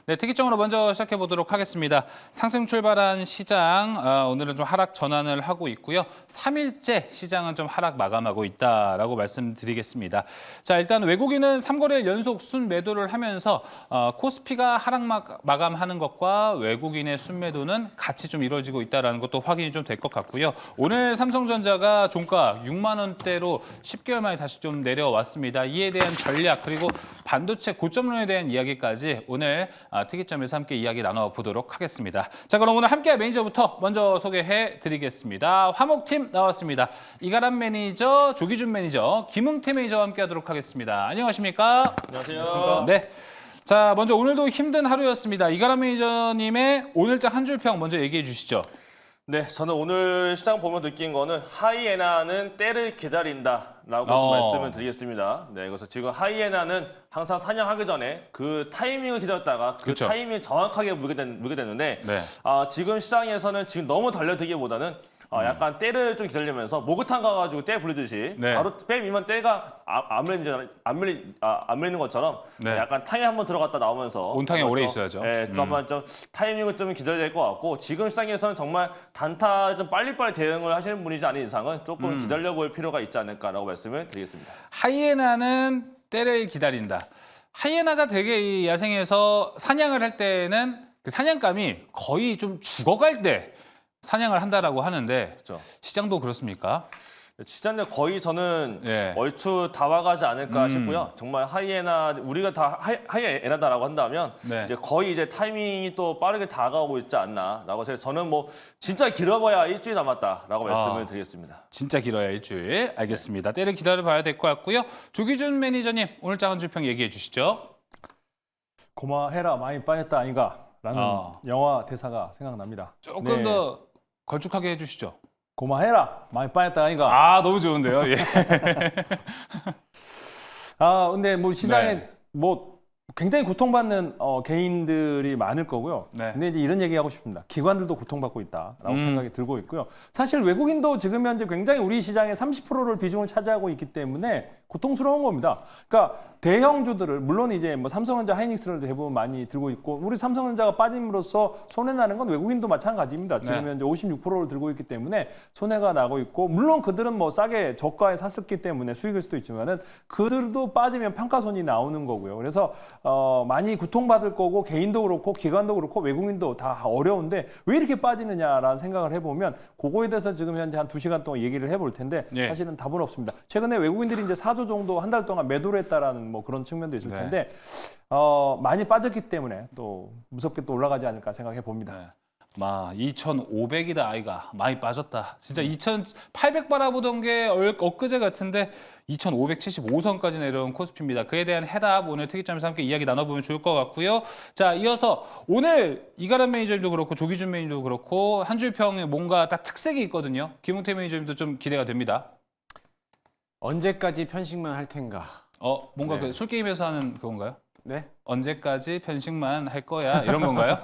네, 특이점으로 먼저 시작해 보도록 하겠습니다. 상승 출발한 시장, 오늘은 좀 하락 전환을 하고 있고요. 3일째 시장은 좀 하락 마감하고 있다라고 말씀드리겠습니다. 자, 일단 외국인은 3거래일 연속 순매도를 하면서 코스피가 하락 마감하는 것과 외국인의 순매도는 같이 좀 이루어지고 있다는 것도 확인이 좀 될 것 같고요. 오늘 삼성전자가 종가 6만 원대로 10개월 만에 다시 좀 내려왔습니다. 이에 대한 전략 그리고 반도체 고점론에 대한 이야기까지 오늘 특이점에서 함께 이야기 나눠보도록 하겠습니다. 자, 그럼 오늘 함께할 매니저부터 먼저 소개해 드리겠습니다. 화목팀 나왔습니다. 이가람 매니저, 조기준 매니저, 김웅태 매니저와 함께하도록 하겠습니다. 안녕하십니까? 안녕하세요. 네. 자, 먼저 오늘도 힘든 하루였습니다. 이가람 매니저님의 오늘자 한 줄평 먼저 얘기해 주시죠. 네, 저는 오늘 시장 보면 느낀 거는 하이에나는 때를 기다린다라고 좀 말씀을 드리겠습니다. 네, 그래서 지금 하이에나는 항상 사냥하기 전에 그 타이밍을 기다렸다가 그 그렇죠. 타이밍을 정확하게 물게 됐는데 네. 지금 시장에서는 지금 너무 달려들기보다는 약간 때를 좀 기다리면서 목욕탕 가가지고 때 부리듯이 네. 바로 빼면 때가 안 밀리는 것처럼 네. 약간 탕에 한번 들어갔다 나오면서 온탕에 한번 오래 좀, 있어야죠. 네, 좀 타이밍을 좀 기다려야 될 것 같고 지금 시장에서는 정말 단타 좀 빨리빨리 대응을 하시는 분이지 않은 이상은 조금 기다려볼 필요가 있지 않을까라고 말씀을 드리겠습니다. 하이에나는 때를 기다린다. 하이에나가 되게 이 야생에서 사냥을 할 때는 그 사냥감이 거의 좀 죽어갈 때 사냥을 한다라고 하는데 그렇죠. 시장도 그렇습니까? 시장에 거의 저는 예. 얼추 다 와가지 않을까 싶고요. 정말 하이에나 우리가 다 하이에나다라고 한다면 네. 이제 거의 이제 타이밍이 또 빠르게 다가오고 있지 않나라고 해서 저는 뭐 진짜 길어봐야 일주일 남았다라고 말씀을 드리겠습니다. 진짜 길어야 일주일. 알겠습니다. 때를 기다려봐야 될 것 같고요. 조기준 매니저님 오늘 작은 줄평 얘기해 주시죠. 고마해라 많이 빠졌다 아닌가라는 영화 대사가 생각납니다. 조금 네. 더 걸쭉하게 해주시죠. 고마해라 많이 빠졌다 아닌가. 너무 좋은데요. 예. 근데 뭐 시장에 네. 뭐 굉장히 고통받는 개인들이 많을 거고요. 네. 근데 이제 이런 얘기하고 싶습니다. 기관들도 고통받고 있다라고 생각이 들고 있고요. 사실 외국인도 지금 현재 굉장히 우리 시장의 30%를 비중을 차지하고 있기 때문에 고통스러운 겁니다. 그러니까 대형주들을 물론 이제 뭐 삼성전자, 하이닉스를 대부분 많이 들고 있고 우리 삼성전자가 빠짐으로써 손해 나는 건 외국인도 마찬가지입니다. 지금 네. 현재 56%를 들고 있기 때문에 손해가 나고 있고 물론 그들은 뭐 싸게 저가에 샀었기 때문에 수익일 수도 있지만은 그들도 빠지면 평가손이 나오는 거고요. 그래서 많이 고통받을 거고 개인도 그렇고 기관도 그렇고 외국인도 다 어려운데 왜 이렇게 빠지느냐라는 생각을 해보면 그거에 대해서 지금 현재 한 2시간 동안 얘기를 해볼 텐데 예. 사실은 답은 없습니다. 최근에 외국인들이 이제 4조 정도 한 달 동안 매도를 했다라는 뭐 그런 측면도 있을 네. 텐데 많이 빠졌기 때문에 또 무섭게 또 올라가지 않을까 생각해 봅니다. 네. 2,500이다 아이가 많이 빠졌다. 진짜 2,800 바라보던 게 엊그제 같은데 2,575선까지 내려온 코스피입니다. 그에 대한 해답 오늘 특이점에서 함께 이야기 나눠보면 좋을 것 같고요. 자, 이어서 오늘 이가람 매니저님도 그렇고 조기준 매니저도 그렇고 한 줄평에 뭔가 딱 특색이 있거든요. 김웅태 매니저님도 좀 기대가 됩니다. 언제까지 편식만 할 텐가? 뭔가 네. 그 술게임에서 하는 그건가요? 네? 언제까지 편식만 할 거야? 이런 건가요?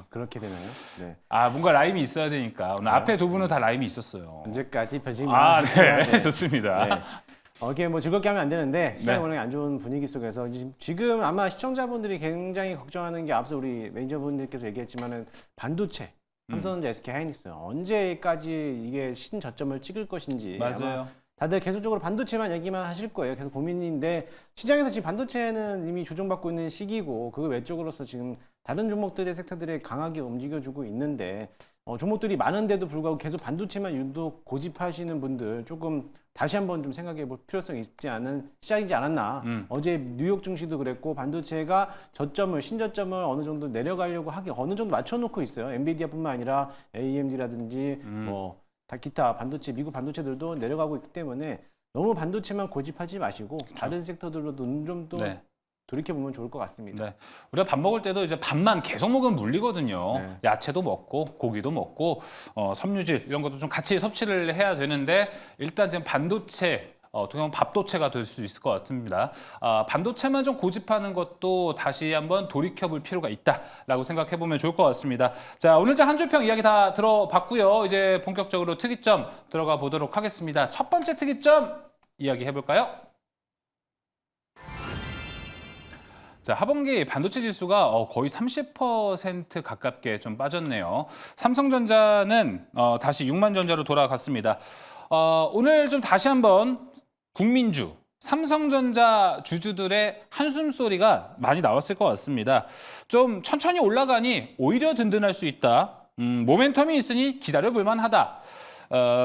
그렇게 되나요? 네. 뭔가 라임이 있어야 되니까. 오늘 앞에 두 분은 다 라임이 있었어요. 언제까지 편식만 할 네. 거야? 네. 좋습니다. 네. 이게 뭐 즐겁게 하면 안 되는데 시장이 네. 워낙에 안 좋은 분위기 속에서 지금 아마 시청자분들이 굉장히 걱정하는 게 앞서 우리 매니저분들께서 얘기했지만은 반도체, 삼성전자, SK 하이닉스 언제까지 이게 신저점을 찍을 것인지 아마 맞아요. 다들 계속적으로 반도체만 얘기만 하실 거예요. 계속 고민인데 시장에서 지금 반도체는 이미 조정받고 있는 시기고 그 외적으로서 지금 다른 종목들의 섹터들이 강하게 움직여주고 있는데 종목들이 많은데도 불구하고 계속 반도체만 유독 고집하시는 분들 조금 다시 한번 좀 생각해 볼 필요성이 있지 않은 시작이지 않았나. 어제 뉴욕 증시도 그랬고 반도체가 신저점을 어느 정도 내려가려고 하기 어느 정도 맞춰놓고 있어요. 엔비디아뿐만 아니라 AMD라든지 다 기타 반도체, 미국 반도체들도 내려가고 있기 때문에 너무 반도체만 고집하지 마시고 다른 섹터들로도 눈 좀 또 네. 돌이켜보면 좋을 것 같습니다. 네. 우리가 밥 먹을 때도 이제 밥만 계속 먹으면 물리거든요. 네. 야채도 먹고 고기도 먹고 섬유질 이런 것도 좀 같이 섭취를 해야 되는데 일단 지금 반도체 어떻게 보면 밥도체가 될 수 있을 것 같습니다. 반도체만 좀 고집하는 것도 다시 한번 돌이켜볼 필요가 있다라고 생각해보면 좋을 것 같습니다. 자, 오늘자 한 줄평 이야기 다 들어봤고요. 이제 본격적으로 특이점 들어가 보도록 하겠습니다. 첫 번째 특이점 이야기 해볼까요? 자, 하반기 반도체 지수가 거의 30% 가깝게 좀 빠졌네요. 삼성전자는 다시 6만 전자로 돌아갔습니다. 오늘 좀 다시 한번 국민주, 삼성전자 주주들의 한숨 소리가 많이 나왔을 것 같습니다. 좀 천천히 올라가니 오히려 든든할 수 있다. 모멘텀이 있으니 기다려볼 만하다.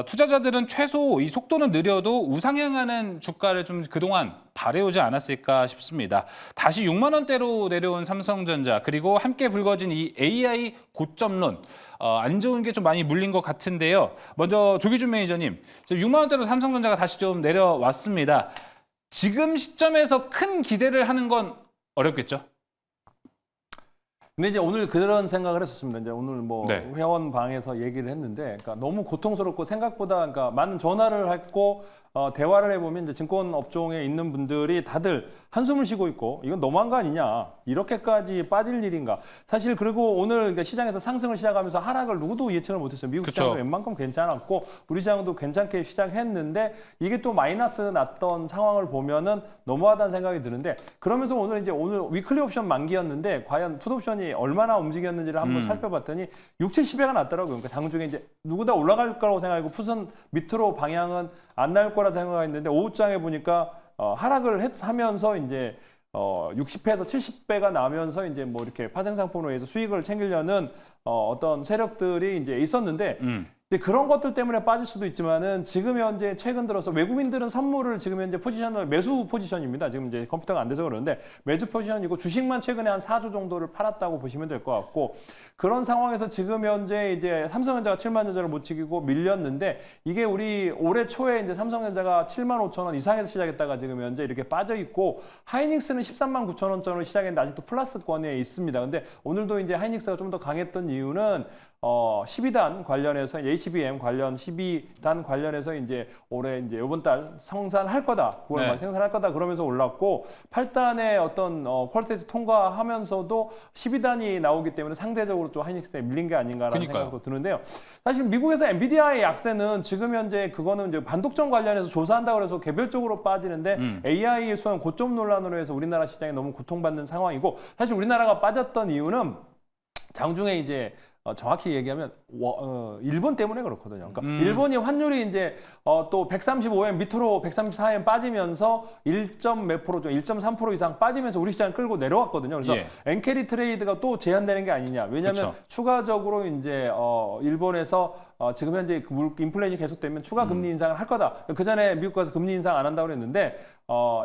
투자자들은 최소 이 속도는 느려도 우상향하는 주가를 좀 그동안 바래오지 않았을까 싶습니다. 다시 6만 원대로 내려온 삼성전자 그리고 함께 불거진 이 AI 고점론 안 좋은 게 좀 많이 물린 것 같은데요. 먼저 조기준 매니저님, 지금 6만 원대로 삼성전자가 다시 좀 내려왔습니다. 지금 시점에서 큰 기대를 하는 건 어렵겠죠? 근데 이제 오늘 그런 생각을 했었습니다. 이제 오늘 뭐 네. 회원 방에서 얘기를 했는데, 그러니까 너무 고통스럽고 생각보다 그러니까 많은 전화를 했고 대화를 해보면 이제 증권 업종에 있는 분들이 다들 한숨을 쉬고 있고 이건 너무한 거 아니냐, 이렇게까지 빠질 일인가. 사실 그리고 오늘 그러니까 시장에서 상승을 시작하면서 하락을 누구도 예측을 못했어요. 미국 그쵸. 시장도 웬만큼 괜찮았고 우리 시장도 괜찮게 시작했는데 이게 또 마이너스 났던 상황을 보면은 너무하다는 생각이 드는데, 그러면서 오늘 위클리 옵션 만기였는데 과연 풋옵션이 얼마나 움직였는지를 한번 살펴봤더니 6, 70회가 났더라고요. 그러니까 장중에 이제 누구 다 올라갈 거라고 생각하고 풋은 밑으로 방향은 안 나올 거라 생각했는데 오후장에 보니까 하락을 하면서 이제 60회에서 70배가 나면서 이제 뭐 이렇게 파생상품으로 해서 수익을 챙기려는 어떤 세력들이 이제 있었는데 이제 그런 것들 때문에 빠질 수도 있지만은 지금 현재 최근 들어서 외국인들은 선물을 지금 현재 포지션을 매수 포지션입니다. 지금 이제 컴퓨터가 안 돼서 그러는데 매수 포지션이고 주식만 최근에 한 4조 정도를 팔았다고 보시면 될 것 같고, 그런 상황에서 지금 현재 이제 삼성전자가 7만 전자를 못 지키고 밀렸는데 이게 우리 올해 초에 이제 삼성전자가 7만 5천 원 이상에서 시작했다가 지금 현재 이렇게 빠져 있고 하이닉스는 13만 9천 원전으로 시작했는데 아직도 플러스권에 있습니다. 근데 오늘도 이제 하이닉스가 좀 더 강했던 이유는 12단 관련해서 HBM 관련 12단 관련해서 이제 올해 이제 이번 달 생산할 거다, 9월 말 네. 생산할 거다 그러면서 올랐고, 8단의 어떤 퀄리티에서 통과하면서도 12단이 나오기 때문에 상대적으로 좀 하이닉스에 밀린 게 아닌가라는 그러니까요. 생각도 드는데요. 사실 미국에서 엔비디아의 약세는 지금 현재 그거는 이제 반독점 관련해서 조사한다고 해서 개별적으로 빠지는데 AI의 소형 고점 논란으로 해서 우리나라 시장이 너무 고통받는 상황이고, 사실 우리나라가 빠졌던 이유는 장중에 이제 정확히 얘기하면 일본 때문에 그렇거든요. 그러니까 일본이 환율이 이제 또 135엔 밑으로 134엔 빠지면서 1몇 프로, 1.3% 이상 빠지면서 우리 시장을 끌고 내려왔거든요. 그래서 예. 엔캐리 트레이드가 또 제한되는 게 아니냐. 왜냐하면 그쵸. 추가적으로 이제 일본에서 지금 현재 인플레이션이 계속되면 추가 금리 인상을 할 거다. 그 전에 미국 가서 금리 인상 안 한다고 그랬는데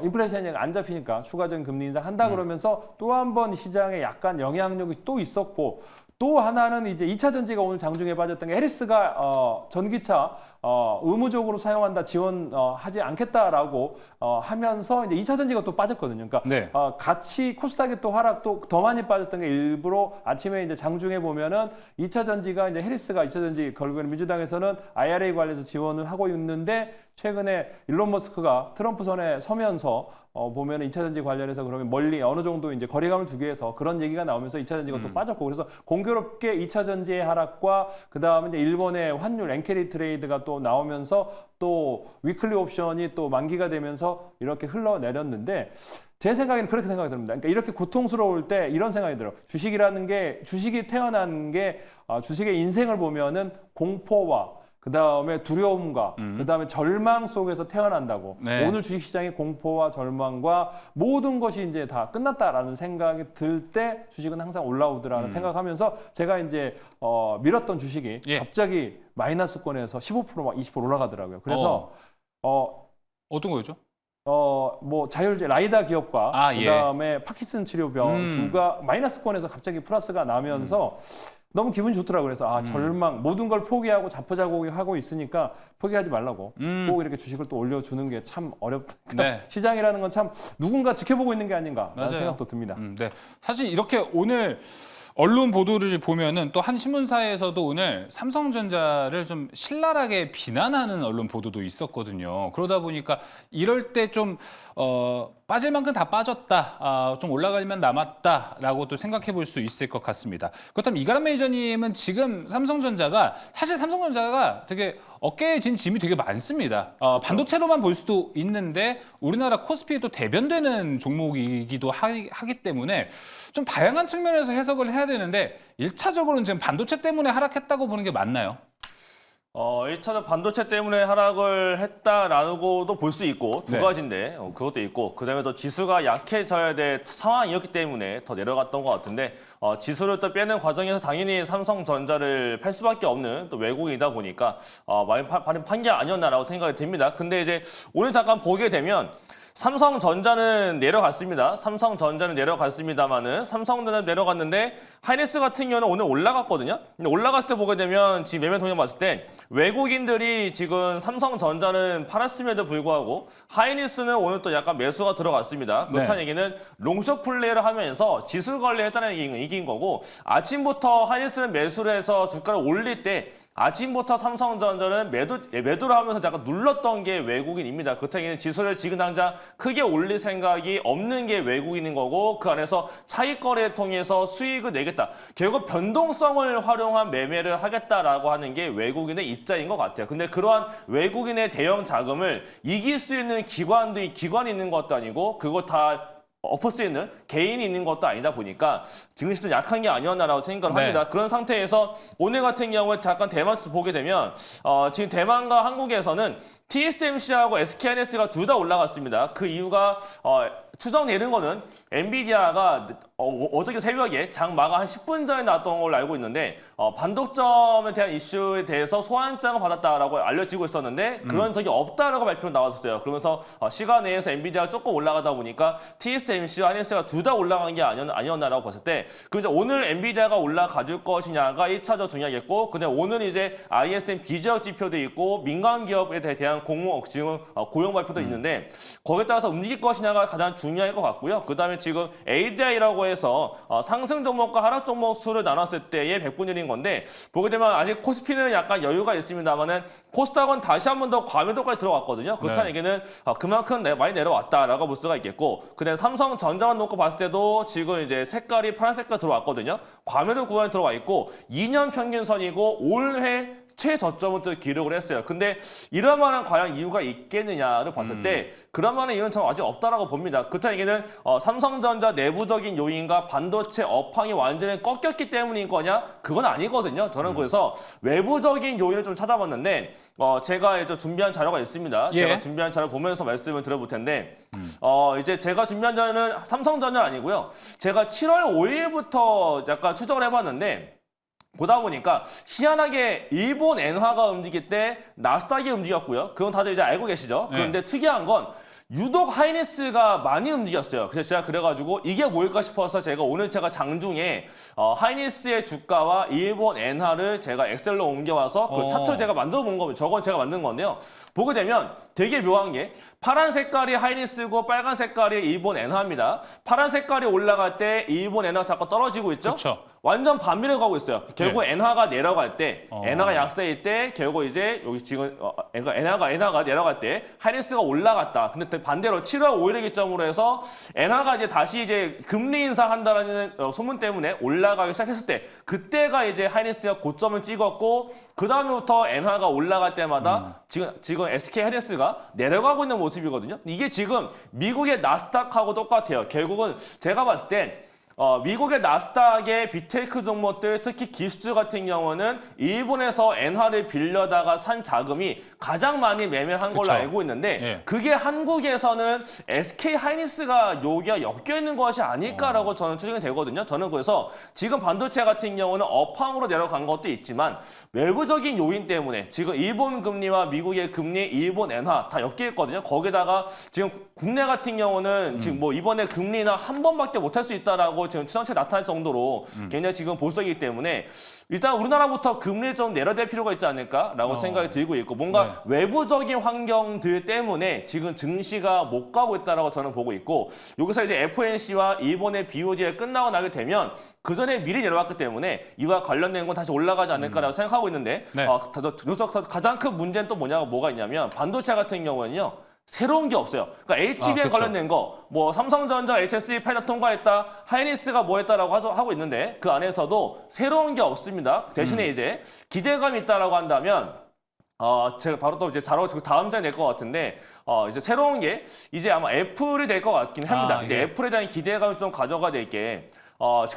인플레이션이 안 잡히니까 추가적인 금리 인상 한다 그러면서 또 한 번 시장에 약간 영향력이 또 있었고, 또 하나는 이제 2차 전지가 오늘 장중에 빠졌던 게 해리스가 전기차 의무적으로 사용한다, 지원하지 않겠다라고 하면서 이제 2차 전지가 또 빠졌거든요. 그러니까 네. 같이 코스닥이 또 하락도 더 많이 빠졌던 게 일부러 아침에 이제 장중에 보면은 2차 전지가 이제 해리스가 2차 전지 결국에는 민주당에서는 IRA 관련해서 지원을 하고 있는데, 최근에 일론 머스크가 트럼프 선에 서면서 보면은 2차 전지 관련해서 그러면 멀리 어느 정도 이제 거리감을 두기 위해서 그런 얘기가 나오면서 2차 전지가 또 빠졌고, 그래서 공교롭게 2차 전지의 하락과 그 다음에 이제 일본의 환율 엔캐리 트레이드가 또 나오면서 또 위클리 옵션이 또 만기가 되면서 이렇게 흘러내렸는데, 제 생각에는 그렇게 생각이 듭니다. 그러니까 이렇게 고통스러울 때 이런 생각이 들어요. 주식이라는 게, 주식이 태어난 게 주식의 인생을 보면은 공포와 그 다음에 두려움과 그 다음에 절망 속에서 태어난다고. 네. 오늘 주식시장의 공포와 절망과 모든 것이 이제 다 끝났다라는 생각이 들 때 주식은 항상 올라오더라는 생각하면서 제가 이제 밀었던 주식이 예. 갑자기 마이너스권에서 15% 막 20% 올라가더라고요. 그래서 어떤 거였죠? 뭐 자율제 라이다 기업과 예. 그다음에 파킨슨 치료병 주가 마이너스권에서 갑자기 플러스가 나면서 너무 기분이 좋더라고요. 그래서 절망, 모든 걸 포기하고 자포자기하고 있으니까 포기하지 말라고. 꼭 이렇게 주식을 또 올려주는 게 참 어렵다. 네. 시장이라는 건 참 누군가 지켜보고 있는 게 아닌가라는 맞아요. 생각도 듭니다. 네. 사실 이렇게 오늘 언론 보도를 보면은 또 한 신문사에서도 오늘 삼성전자를 좀 신랄하게 비난하는 언론 보도도 있었거든요. 그러다 보니까 이럴 때 좀 빠질 만큼 다 빠졌다, 좀 올라갈만 남았다라고 또 생각해 볼 수 있을 것 같습니다. 그렇다면 이가람 매니저님은 지금 삼성전자가 사실 삼성전자가 되게 어깨에 진 짐이 되게 많습니다. 반도체로만 볼 수도 있는데 우리나라 코스피에 또 대변되는 종목이기도 하기 때문에 좀 다양한 측면에서 해석을 해야 되는데 1차적으로는 지금 반도체 때문에 하락했다고 보는 게 맞나요? 1차는 반도체 때문에 하락을 했다라고도 볼 수 있고 두 네. 가지인데 그것도 있고 그다음에 또 지수가 약해져야 될 상황이었기 때문에 더 내려갔던 것 같은데 지수를 또 빼는 과정에서 당연히 삼성전자를 팔 수밖에 없는 또 외국인이다 보니까 많이 판 게 아니었나라고 생각이 듭니다. 근데 이제 오늘 잠깐 보게 되면 삼성전자는 내려갔습니다. 삼성전자는 내려갔습니다만은 삼성전자는 내려갔는데 하이닉스 같은 경우는 오늘 올라갔거든요. 근데 올라갔을 때 보게 되면 지금 매매 동향 봤을 때 외국인들이 지금 삼성전자는 팔았음에도 불구하고 하이닉스는 오늘 또 약간 매수가 들어갔습니다. 그렇다는 얘기는 롱숏 플레이를 하면서 지수 관리했다는 얘기인 거고 아침부터 하이닉스는 매수를 해서 주가를 올릴 때 아침부터 삼성전자는 매도를 하면서 약간 눌렀던 게 외국인입니다. 그렇다면 지수를 지금 당장 크게 올릴 생각이 없는 게 외국인인 거고 그 안에서 차익 거래를 통해서 수익을 내겠다. 결국 변동성을 활용한 매매를 하겠다라고 하는 게 외국인의 입장인 것 같아요. 근데 그러한 외국인의 대형 자금을 이길 수 있는 기관이 있는 것도 아니고 그거 다 엎을 수 있는 개인이 있는 것도 아니다 보니까 증시 좀 약한 게 아니었나라고 생각을 합니다. 네. 그런 상태에서 오늘 같은 경우에 잠깐 대만 지수 보게 되면 지금 대만과 한국에서는 TSMC하고 SK하이닉스가 둘 다 올라갔습니다. 그 이유가 추정 내린 거는 엔비디아가 어저께 새벽에 장마가 한 10분 전에 나왔던 걸로 알고 있는데 반독점에 대한 이슈에 대해서 소환장을 받았다라고 알려지고 있었는데 그런 적이 없다라고 발표가 나왔었어요. 그러면서 시간 내에서 엔비디아가 조금 올라가다 보니까 TSMC와 하이닉스가 둘 다 올라간 게 아니었나라고 봤을 때 그 이제 오늘 엔비디아가 올라가줄 것이냐가 1차적 중요하겠고 근데 오늘 이제 ISM 비지역 지표도 있고 민간 기업에 대한 지금 고용 발표도 있는데 거기에 따라서 움직일 것이냐가 가장 중요할 것 같고요. 그다음에 지금 ADI라고 해서 상승 종목과 하락 종목 수를 나눴을 때의 100분율인 건데 보게 되면 아직 코스피는 약간 여유가 있습니다만은 코스닥은 다시 한 번 더 과매도까지 들어갔거든요. 그렇다는 얘기는 그만큼 많이 내려왔다라고 볼 수가 있겠고 그다음에 삼성전자만 놓고 봤을 때도 지금 이제 색깔이 파란색깔 들어왔거든요. 과매도 구간에 들어와 있고 2년 평균선이고 올해 최저점을 또 기록을 했어요. 근데 이럴 만한 과연 이유가 있겠느냐를 봤을 때 그럴 만한 이유는 저는 아직 없다라고 봅니다. 그렇다는 얘기는 삼성전자 내부적인 요인과 반도체 업황이 완전히 꺾였기 때문인 거냐? 그건 아니거든요. 저는 그래서 외부적인 요인을 좀 찾아봤는데 제가 이제 준비한 자료가 있습니다. 예. 제가 준비한 자료 보면서 말씀을 드려볼 텐데 이제 제가 준비한 자료는 삼성전자 아니고요. 제가 7월 5일부터 약간 추적을 해봤는데 보다 보니까 희한하게 일본 엔화가 움직일 때 나스닥이 움직였고요. 그건 다들 이제 알고 계시죠? 그런데 특이한 건 유독 하이닉스가 많이 움직였어요. 그래서 제가 그래가지고 이게 뭘까 싶어서 제가 장중에 하이닉스의 주가와 일본 엔화를 제가 엑셀로 옮겨와서 그 차트를 제가 만들어 본 겁니다. 저건 제가 만든 건데요. 보게 되면 되게 묘한 게 파란 색깔이 하이닉스고 빨간 색깔이 일본 엔화입니다. 파란 색깔이 올라갈 때 일본 엔화가 자꾸 떨어지고 있죠? 그쵸. 완전 반비례 가고 있어요. 결국 엔화가 내려갈 때, 엔화가 약세일 때 결국 이제 여기 지금 엔화가 내려갈 때 하이닉스가 올라갔다. 근데 반대로 7월 5일을 기점으로 해서 엔화가 이제 다시 이제 금리 인상한다라는 소문 때문에 올라가기 시작했을 때 그때가 이제 하이닉스가 고점을 찍었고 그 다음부터 엔화가 올라갈 때마다 지금 SK 하이닉스가 내려가고 있는 모습이거든요. 이게 지금 미국의 나스닥하고 똑같아요. 결국은 제가 봤을 땐 미국의 나스닥의 빅테크 종목들 특히 기술주 같은 경우는 일본에서 엔화를 빌려다가 산 자금이 가장 많이 매매를 한 걸로 그쵸. 알고 있는데 예. 그게 한국에서는 SK 하이닉스가 여기가 엮여 있는 것이 아닐까라고 저는 추정이 되거든요. 저는 그래서 지금 반도체 같은 경우는 업황으로 내려간 것도 있지만 외부적인 요인 때문에 지금 일본 금리와 미국의 금리, 일본 엔화 다 엮여 있거든요. 거기다가 지금 국내 같은 경우는 지금 뭐 이번에 금리나 한 번밖에 못할 수 있다라고 지금 추정치 나타날 정도로 굉장히 지금 보수이기 때문에 일단 우리나라부터 금리를 좀 내려댈 필요가 있지 않을까라고 생각이 들고 있고 뭔가 외부적인 환경들 때문에 지금 증시가 못 가고 있다라고 저는 보고 있고 여기서 이제 FOMC와 일본의 BOJ가 끝나고 나게 되면 그 전에 미리 내려왔기 때문에 이와 관련된 건 다시 올라가지 않을까라고 생각하고 있는데 네. 가장 큰 문제는 또 뭐가 있냐면 반도체 같은 경우는요. 새로운 게 없어요. 그러니까 HBM 그쵸. 관련된 거, 뭐 삼성전자 HSD 파이널 통과했다, 하이닉스가 뭐 했다라고 하고 있는데 그 안에서도 새로운 게 없습니다. 대신에 이제 기대감이 있다라고 한다면 제가 바로 또 이제 바로 다음 장이 될 것 같은데 이제 새로운 게 이제 아마 애플이 될 것 같긴 합니다. 이제 예. 애플에 대한 기대감을 좀 가져가야 될 게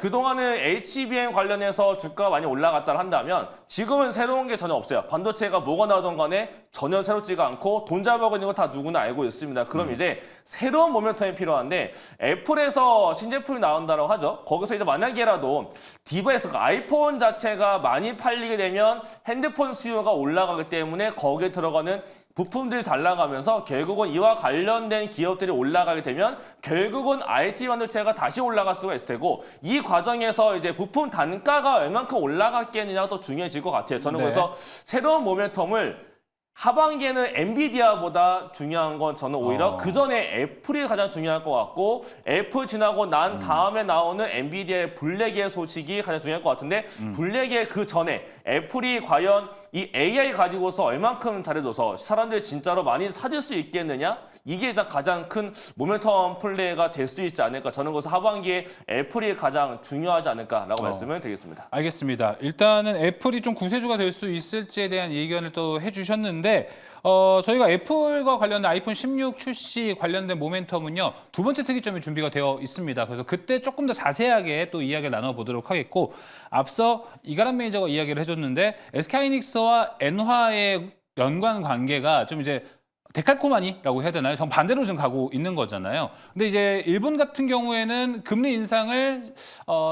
그동안은 HBM 관련해서 주가가 많이 올라갔다 한다면 지금은 새로운 게 전혀 없어요. 반도체가 뭐가 나오던 간에 전혀 새롭지가 않고 돈 잡아먹고 있는 거 다 누구나 알고 있습니다. 그럼 이제 새로운 모멘텀이 필요한데 애플에서 신제품이 나온다고 하죠. 거기서 이제 만약에라도 디바이스, 아이폰 자체가 많이 팔리게 되면 핸드폰 수요가 올라가기 때문에 거기에 들어가는 부품들이 잘 나가면서 결국은 이와 관련된 기업들이 올라가게 되면 결국은 IT 반도체가 다시 올라갈 수가 있을 테고 이 과정에서 이제 부품 단가가 얼만큼 올라갔겠느냐가 또 중요해질 것 같아요. 저는 네. 그래서 새로운 모멘텀을 하반기에는 엔비디아보다 중요한 건 저는 오히려 그 전에 애플이 가장 중요할 것 같고 애플 지나고 난 다음에 나오는 엔비디아의 블랙의 소식이 가장 중요할 것 같은데 블랙의 그 전에 애플이 과연 이 AI 가지고서 얼만큼 잘해줘서 사람들이 진짜로 많이 사줄 수 있겠느냐? 이게 일단 가장 큰 모멘텀 플레이가 될 수 있지 않을까. 저는 그래서 하반기에 애플이 가장 중요하지 않을까라고 말씀을 드리겠습니다. 알겠습니다. 일단은 애플이 좀 구세주가 될 수 있을지에 대한 의견을 또 해주셨는데 저희가 애플과 관련된 아이폰 16 출시 관련된 모멘텀은요. 두 번째 특이점이 준비가 되어 있습니다. 그래서 그때 조금 더 자세하게 또 이야기를 나눠보도록 하겠고 앞서 이가람 매니저가 이야기를 해줬는데 SK하이닉스와 엔화의 연관 관계가 좀 이제 데칼코마니라고 해야 되나요? 정 반대로 좀 가고 있는 거잖아요. 근데 이제 일본 같은 경우에는 금리 인상을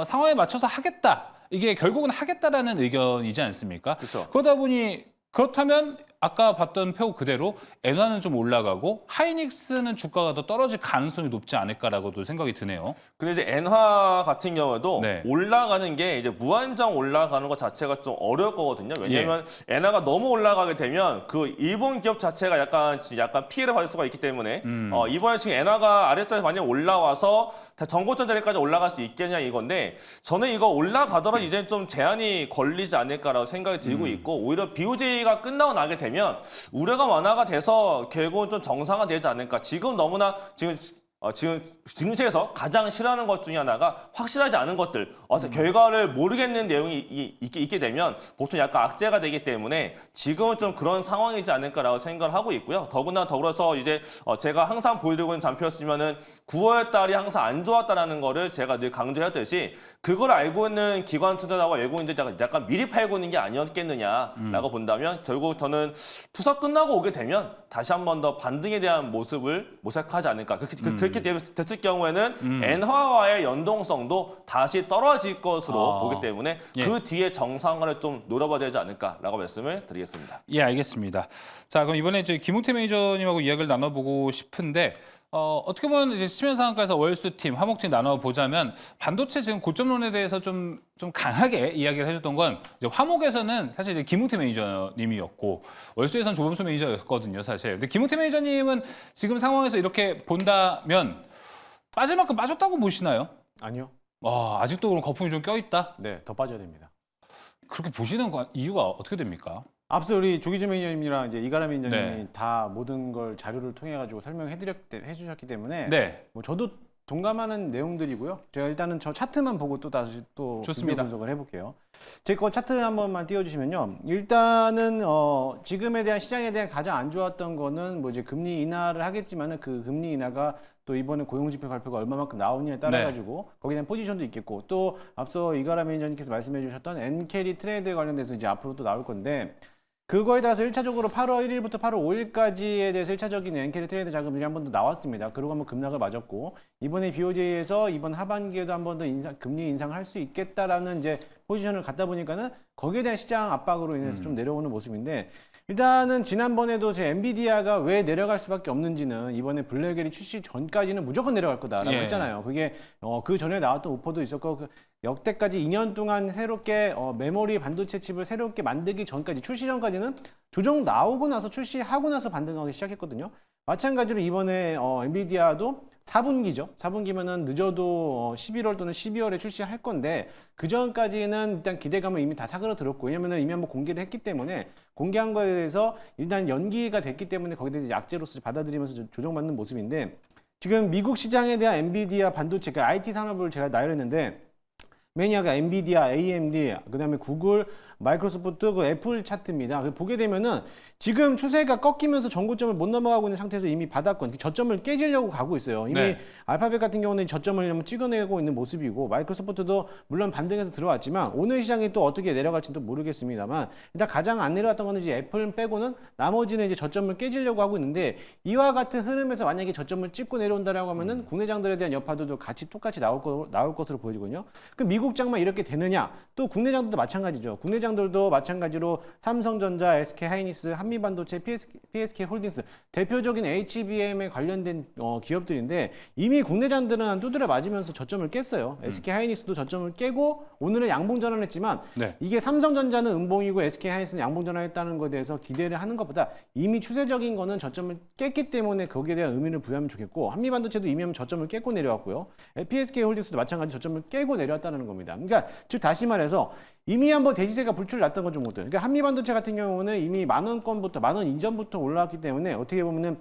상황에 맞춰서 하겠다. 이게 결국은 하겠다라는 의견이지 않습니까? 그렇죠. 그러다 보니 그렇다면 아까 봤던 표 그대로 엔화는 좀 올라가고 하이닉스는 주가가 더 떨어질 가능성이 높지 않을까라고도 생각이 드네요. 근데 이제 엔화 같은 경우에도 네. 올라가는 게 이제 무한정 올라가는 것 자체가 좀 어려울 거거든요. 왜냐면 엔화가 너무 올라가게 되면 그 일본 기업 자체가 약간 피해를 받을 수가 있기 때문에 이번에 지금 엔화가 아래쪽에 많이 올라와서 정고점 자리까지 올라갈 수 있겠냐 이건데 저는 이거 올라가더라도 이제 좀 제한이 걸리지 않을까라고 생각이 들고 있고 오히려 BOJ가 끝나고 나게 되면 우려가 완화가 돼서 결국은 좀 정상화되지 않을까. 지금 너무나 지금 증시에서 가장 싫어하는 것 중에 하나가 확실하지 않은 것들, 결과를 모르겠는 내용이 있게 되면 보통 약간 악재가 되기 때문에 지금은 좀 그런 상황이지 않을까라고 생각을 하고 있고요. 더불어서 이제 제가 항상 보여드리고 있는 잔표였으면은 9월 달이 항상 안 좋았다라는 거를 제가 늘 강조했듯이 그걸 알고 있는 기관 투자자와 외국인들이 약간 미리 팔고 있는 게 아니었겠느냐라고 본다면 결국 저는 추석 끝나고 오게 되면 다시 한 번 더 반등에 대한 모습을 모색하지 않을까. 그렇게 됐을 경우에는 엔화와의 연동성도 다시 떨어질 것으로 보기 때문에 예. 그 뒤에 정상화를 좀 노려봐야 되지 않을까라고 말씀을 드리겠습니다. 예, 알겠습니다. 자, 그럼 이번에 저희 김웅태 매니저님하고 이야기를 나눠보고 싶은데 어떻게 보면 이제 시면 상한가에서 월수팀, 화목팀 나눠보자면 반도체 지금 고점론에 대해서 좀 강하게 이야기를 해줬던 건 이제 화목에서는 사실 이제 김웅태 매니저님이었고 월수에서는 조범수 매니저였거든요, 사실. 근데 김웅태 매니저님은 지금 상황에서 이렇게 본다면 빠질 만큼 빠졌다고 보시나요? 아니요. 아직도 그럼 거품이 좀 껴있다? 네, 더 빠져야 됩니다. 그렇게 보시는 이유가 어떻게 됩니까? 앞서 우리 조기준 매니저님이랑 이제 이가람 매니저님이 네. 다 모든 걸 자료를 통해 가지고 해주셨기 때문에 네. 뭐 저도 동감하는 내용들이고요. 제가 일단은 저 차트만 보고 또 다시 또 좋습니다. 분석을 해볼게요. 제 거 차트 한 번만 띄워주시면요. 일단은 지금에 대한 시장에 대한 가장 안 좋았던 거는 뭐 이제 금리 인하를 하겠지만은 그 금리 인하가 또 이번에 고용지표 발표가 얼마만큼 나오느냐에 따라 가지고 거기에 대한 포지션도 있겠고 또 앞서 이가람 매니저님께서 말씀해주셨던 엔캐리 트레이드 관련돼서 이제 앞으로 또 나올 건데. 그거에 따라서 1차적으로 8월 1일부터 8월 5일까지에 대해서 1차적인 엔캐리 트레이드 자금들이 한 번 더 나왔습니다. 그러고 한번 급락을 맞았고 이번에 BOJ에서 이번 하반기에도 한 번 더 금리 인상을 할 수 있겠다라는 이제 포지션을 갖다 보니까는 거기에 대한 시장 압박으로 인해서 좀 내려오는 모습인데 일단은 지난번에도 제 엔비디아가 왜 내려갈 수밖에 없는지는 이번에 블랙웰이 출시 전까지는 무조건 내려갈 거다라고 했잖아요. 그게 그 전에 나왔던 우퍼도 있었고 역대까지 2년 동안 새롭게 메모리 반도체 칩을 새롭게 만들기 전까지 출시 전까지는 조정 나오고 나서 출시하고 나서 반등하기 시작했거든요. 마찬가지로 이번에 엔비디아도 4분기죠. 4분기면은 늦어도 11월 또는 12월에 출시할 건데 그 전까지는 일단 기대감은 이미 다 사그러들었고 왜냐면은 이미 한번 공개를 했기 때문에 공개한 거에 대해서 일단 연기가 됐기 때문에 거기에 대해서 약재로서 받아들이면서 조정받는 모습인데 지금 미국 시장에 대한 엔비디아 반도체, 그러니까 IT 산업을 제가 나열했는데 매니아가 엔비디아, AMD, 그다음에 구글, 마이크로소프트, 그 애플 차트입니다. 보게 되면은 지금 추세가 꺾이면서 전고점을 못 넘어가고 있는 상태에서 이미 바닥권, 저점을 깨지려고 가고 있어요. 이미 네. 알파벳 같은 경우는 저점을 한번 찍어내고 있는 모습이고 마이크로소프트도 물론 반등해서 들어왔지만 오늘 시장이 또 어떻게 내려갈지는 또 모르겠습니다만 일단 가장 안 내려왔던 거는 이제 애플 빼고는 나머지는 이제 저점을 깨지려고 하고 있는데 이와 같은 흐름에서 만약에 저점을 찍고 내려온다라고 하면은 국내장들에 대한 여파도 같이 똑같이 나올 것으로 보이거든요. 그럼 미국장만 이렇게 되느냐? 또 국내장들도 마찬가지죠. 국내장들도 마찬가지로 삼성전자, SK하이닉스, 한미반도체, PSK홀딩스 대표적인 HBM에 관련된 기업들인데 이미 국내장들은 한 두드려 맞으면서 저점을 깼어요. SK하이닉스도 저점을 깨고 오늘은 양봉 전환했지만 네. 이게 삼성전자는 음봉이고 SK하이닉스는 양봉 전환했다는 것에 대해서 기대를 하는 것보다 이미 추세적인 거는 저점을 깼기 때문에 거기에 대한 의미를 부여하면 좋겠고 한미반도체도 이미 저점을 깼고 내려왔고요. PSK홀딩스도 마찬가지 저점을 깨고 내려왔다는 겁니다. 그러니까 즉 다시 말해서 이미 한번 대시세가 불출났던 건 좀 못돼요. 그러니까 한미반도체 같은 경우는 이미 10,000원권부터 10,000원 이전부터 올라왔기 때문에 어떻게 보면은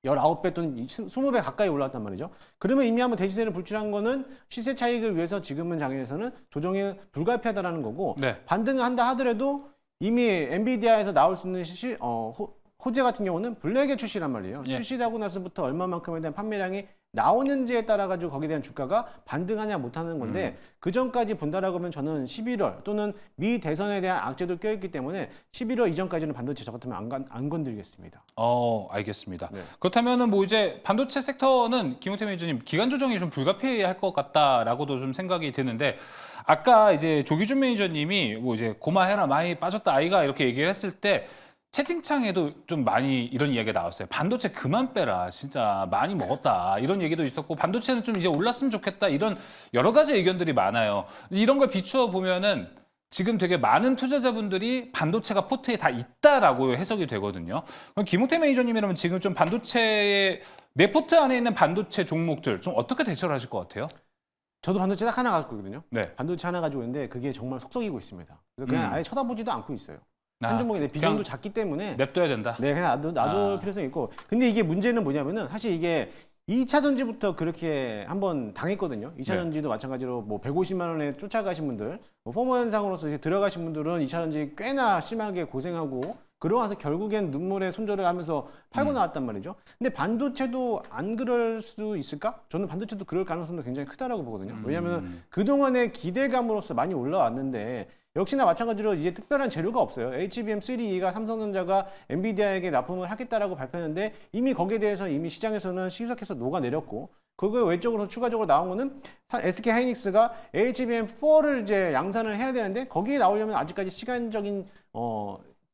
19배 또는 20배 가까이 올라왔단 말이죠. 그러면 이미 한번 대시세를 불출한 거는 시세 차익을 위해서 지금은 장에서는 조정이 불가피하다라는 거고 네. 반등을 한다 하더라도 이미 엔비디아에서 나올 수 있는 호재 같은 경우는 블랙에 출시란 말이에요. 예. 출시하고 나서부터 얼마만큼에 대한 판매량이 나오는지에 따라 가지고 거기에 대한 주가가 반등하냐 못하는 건데 그 전까지 본다라고 하면 저는 11월 또는 미 대선에 대한 악재도 껴있기 때문에 11월 이전까지는 반도체 저 같으면 안 건드리겠습니다. 알겠습니다. 네. 그렇다면은 뭐 이제 반도체 섹터는 김용태 매니저님 기간 조정이 좀 불가피할 것 같다라고도 좀 생각이 드는데 아까 이제 조기준 매니저님이 뭐 이제 고마해라 많이 빠졌다 아이가 이렇게 얘기를 했을 때 채팅창에도 좀 많이 이런 이야기가 나왔어요. 반도체 그만 빼라. 진짜 많이 먹었다. 이런 얘기도 있었고 반도체는 좀 이제 올랐으면 좋겠다. 이런 여러 가지 의견들이 많아요. 이런 걸 비추어 보면은 지금 되게 많은 투자자분들이 반도체가 포트에 다 있다라고 해석이 되거든요. 그럼 김용태 매니저님이라면 지금 좀 반도체의 내 포트 안에 있는 반도체 종목들 좀 어떻게 대처를 하실 것 같아요? 저도 반도체 딱 하나 가지고 있거든요. 네. 반도체 하나 가지고 있는데 그게 정말 속썩이고 있습니다. 그래서 그냥 아예 쳐다보지도 않고 있어요. 한 종목인데 비중도 그냥 작기 때문에 냅둬야 된다. 네, 그냥 놔둘 필요성이 있고. 근데 이게 문제는 뭐냐면은 사실 이게 2차 전지부터 그렇게 한번 당했거든요. 2차 네. 전지도 마찬가지로 뭐 150만 원에 쫓아가신 분들, 뭐 포모 현상으로서 이제 들어가신 분들은 2차 전지 꽤나 심하게 고생하고 그러고서 결국엔 눈물에 손절을 하면서 팔고 나왔단 말이죠. 근데 반도체도 안 그럴 수도 있을까? 저는 반도체도 그럴 가능성도 굉장히 크다라고 보거든요. 왜냐하면 그동안의 기대감으로서 많이 올라왔는데 역시나 마찬가지로 이제 특별한 재료가 없어요. HBM3E가 삼성전자가 엔비디아에게 납품을 하겠다라고 발표했는데 이미 거기에 대해서 이미 시장에서는 시석해서 녹아내렸고 그거 외적으로 추가적으로 나온 거는 SK하이닉스가 HBM4를 이제 양산을 해야 되는데 거기에 나오려면 아직까지 시간적인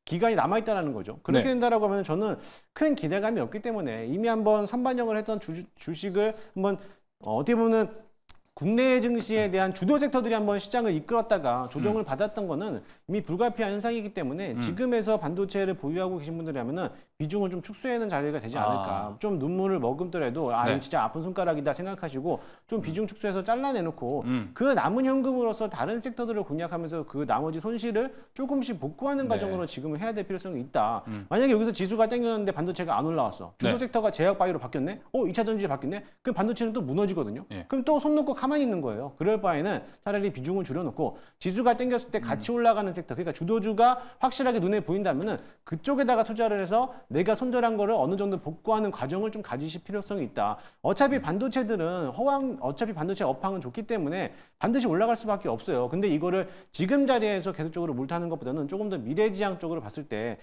기간이 남아있다는 거죠. 그렇게 네. 된다라고 하면 저는 큰 기대감이 없기 때문에 이미 한번 선반영을 했던 주식을 한번 어떻게 보면 국내 증시에 대한 주도 섹터들이 한번 시장을 이끌었다가 조정을 받았던 거는 이미 불가피한 현상이기 때문에 지금에서 반도체를 보유하고 계신 분들이라면은 비중을 좀 축소하는 자리가 되지 않을까. 좀 눈물을 머금더라도 네. 이거 진짜 아픈 손가락이다 생각하시고 좀 비중 축소해서 잘라내놓고 음. 그 남은 현금으로서 다른 섹터들을 공략하면서 그 나머지 손실을 조금씩 복구하는 네. 과정으로 지금 해야 될 필요성이 있다. 만약에 여기서 지수가 땡겼는데 반도체가 안 올라왔어. 주도 네. 섹터가 제약 바이오로 바뀌었네. 2차 전지로 바뀌었네. 그럼 반도체는 또 무너지거든요. 예. 그럼 또 손 놓고 가만히 있는 거예요. 그럴 바에는 차라리 비중을 줄여놓고 지수가 땡겼을 때 같이 올라가는 섹터, 그러니까 주도주가 확실하게 눈에 보인다면은 그쪽에다가 투자를 해서 내가 손절한 거를 어느 정도 복구하는 과정을 좀 가지실 필요성이 있다. 어차피 반도체들은 어차피 반도체 업황은 좋기 때문에 반드시 올라갈 수밖에 없어요. 근데 이거를 지금 자리에서 계속적으로 물타는 것보다는 조금 더 미래지향적으로 봤을 때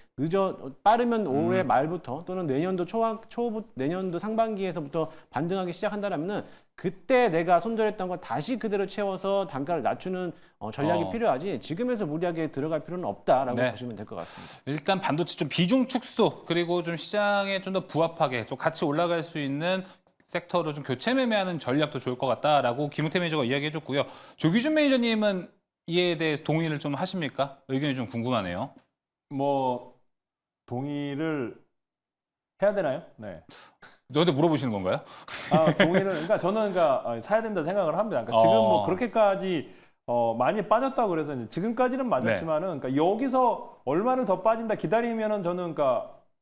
빠르면 올해 말부터 또는 내년도 내년도 상반기에서부터 반등하기 시작한다라면은 그때 내가 손절했던 거 다시 그대로 채워서 단가를 낮추는 전략이 필요하지 지금에서 무리하게 들어갈 필요는 없다라고 네. 보시면 될 것 같습니다. 일단 반도체 좀 비중 축소 그리고 좀 시장에 좀 더 부합하게 좀 같이 올라갈 수 있는 섹터로 좀 교체 매매하는 전략도 좋을 것 같다라고 김용태 매니저가 이야기해줬고요. 조기준 매니저님은 이에 대해 동의를 좀 하십니까? 의견이 좀 궁금하네요. 뭐 동의를 해야 되나요? 네. 저한테 물어보시는 건가요? 동의를 그러니까 저는 사야 된다 생각을 합니다. 그러니까 지금 뭐 그렇게까지 많이 빠졌다고 그래서 이제 지금까지는 맞았지만은 그러니까 여기서 얼마를 더 빠진다 기다리면은 저는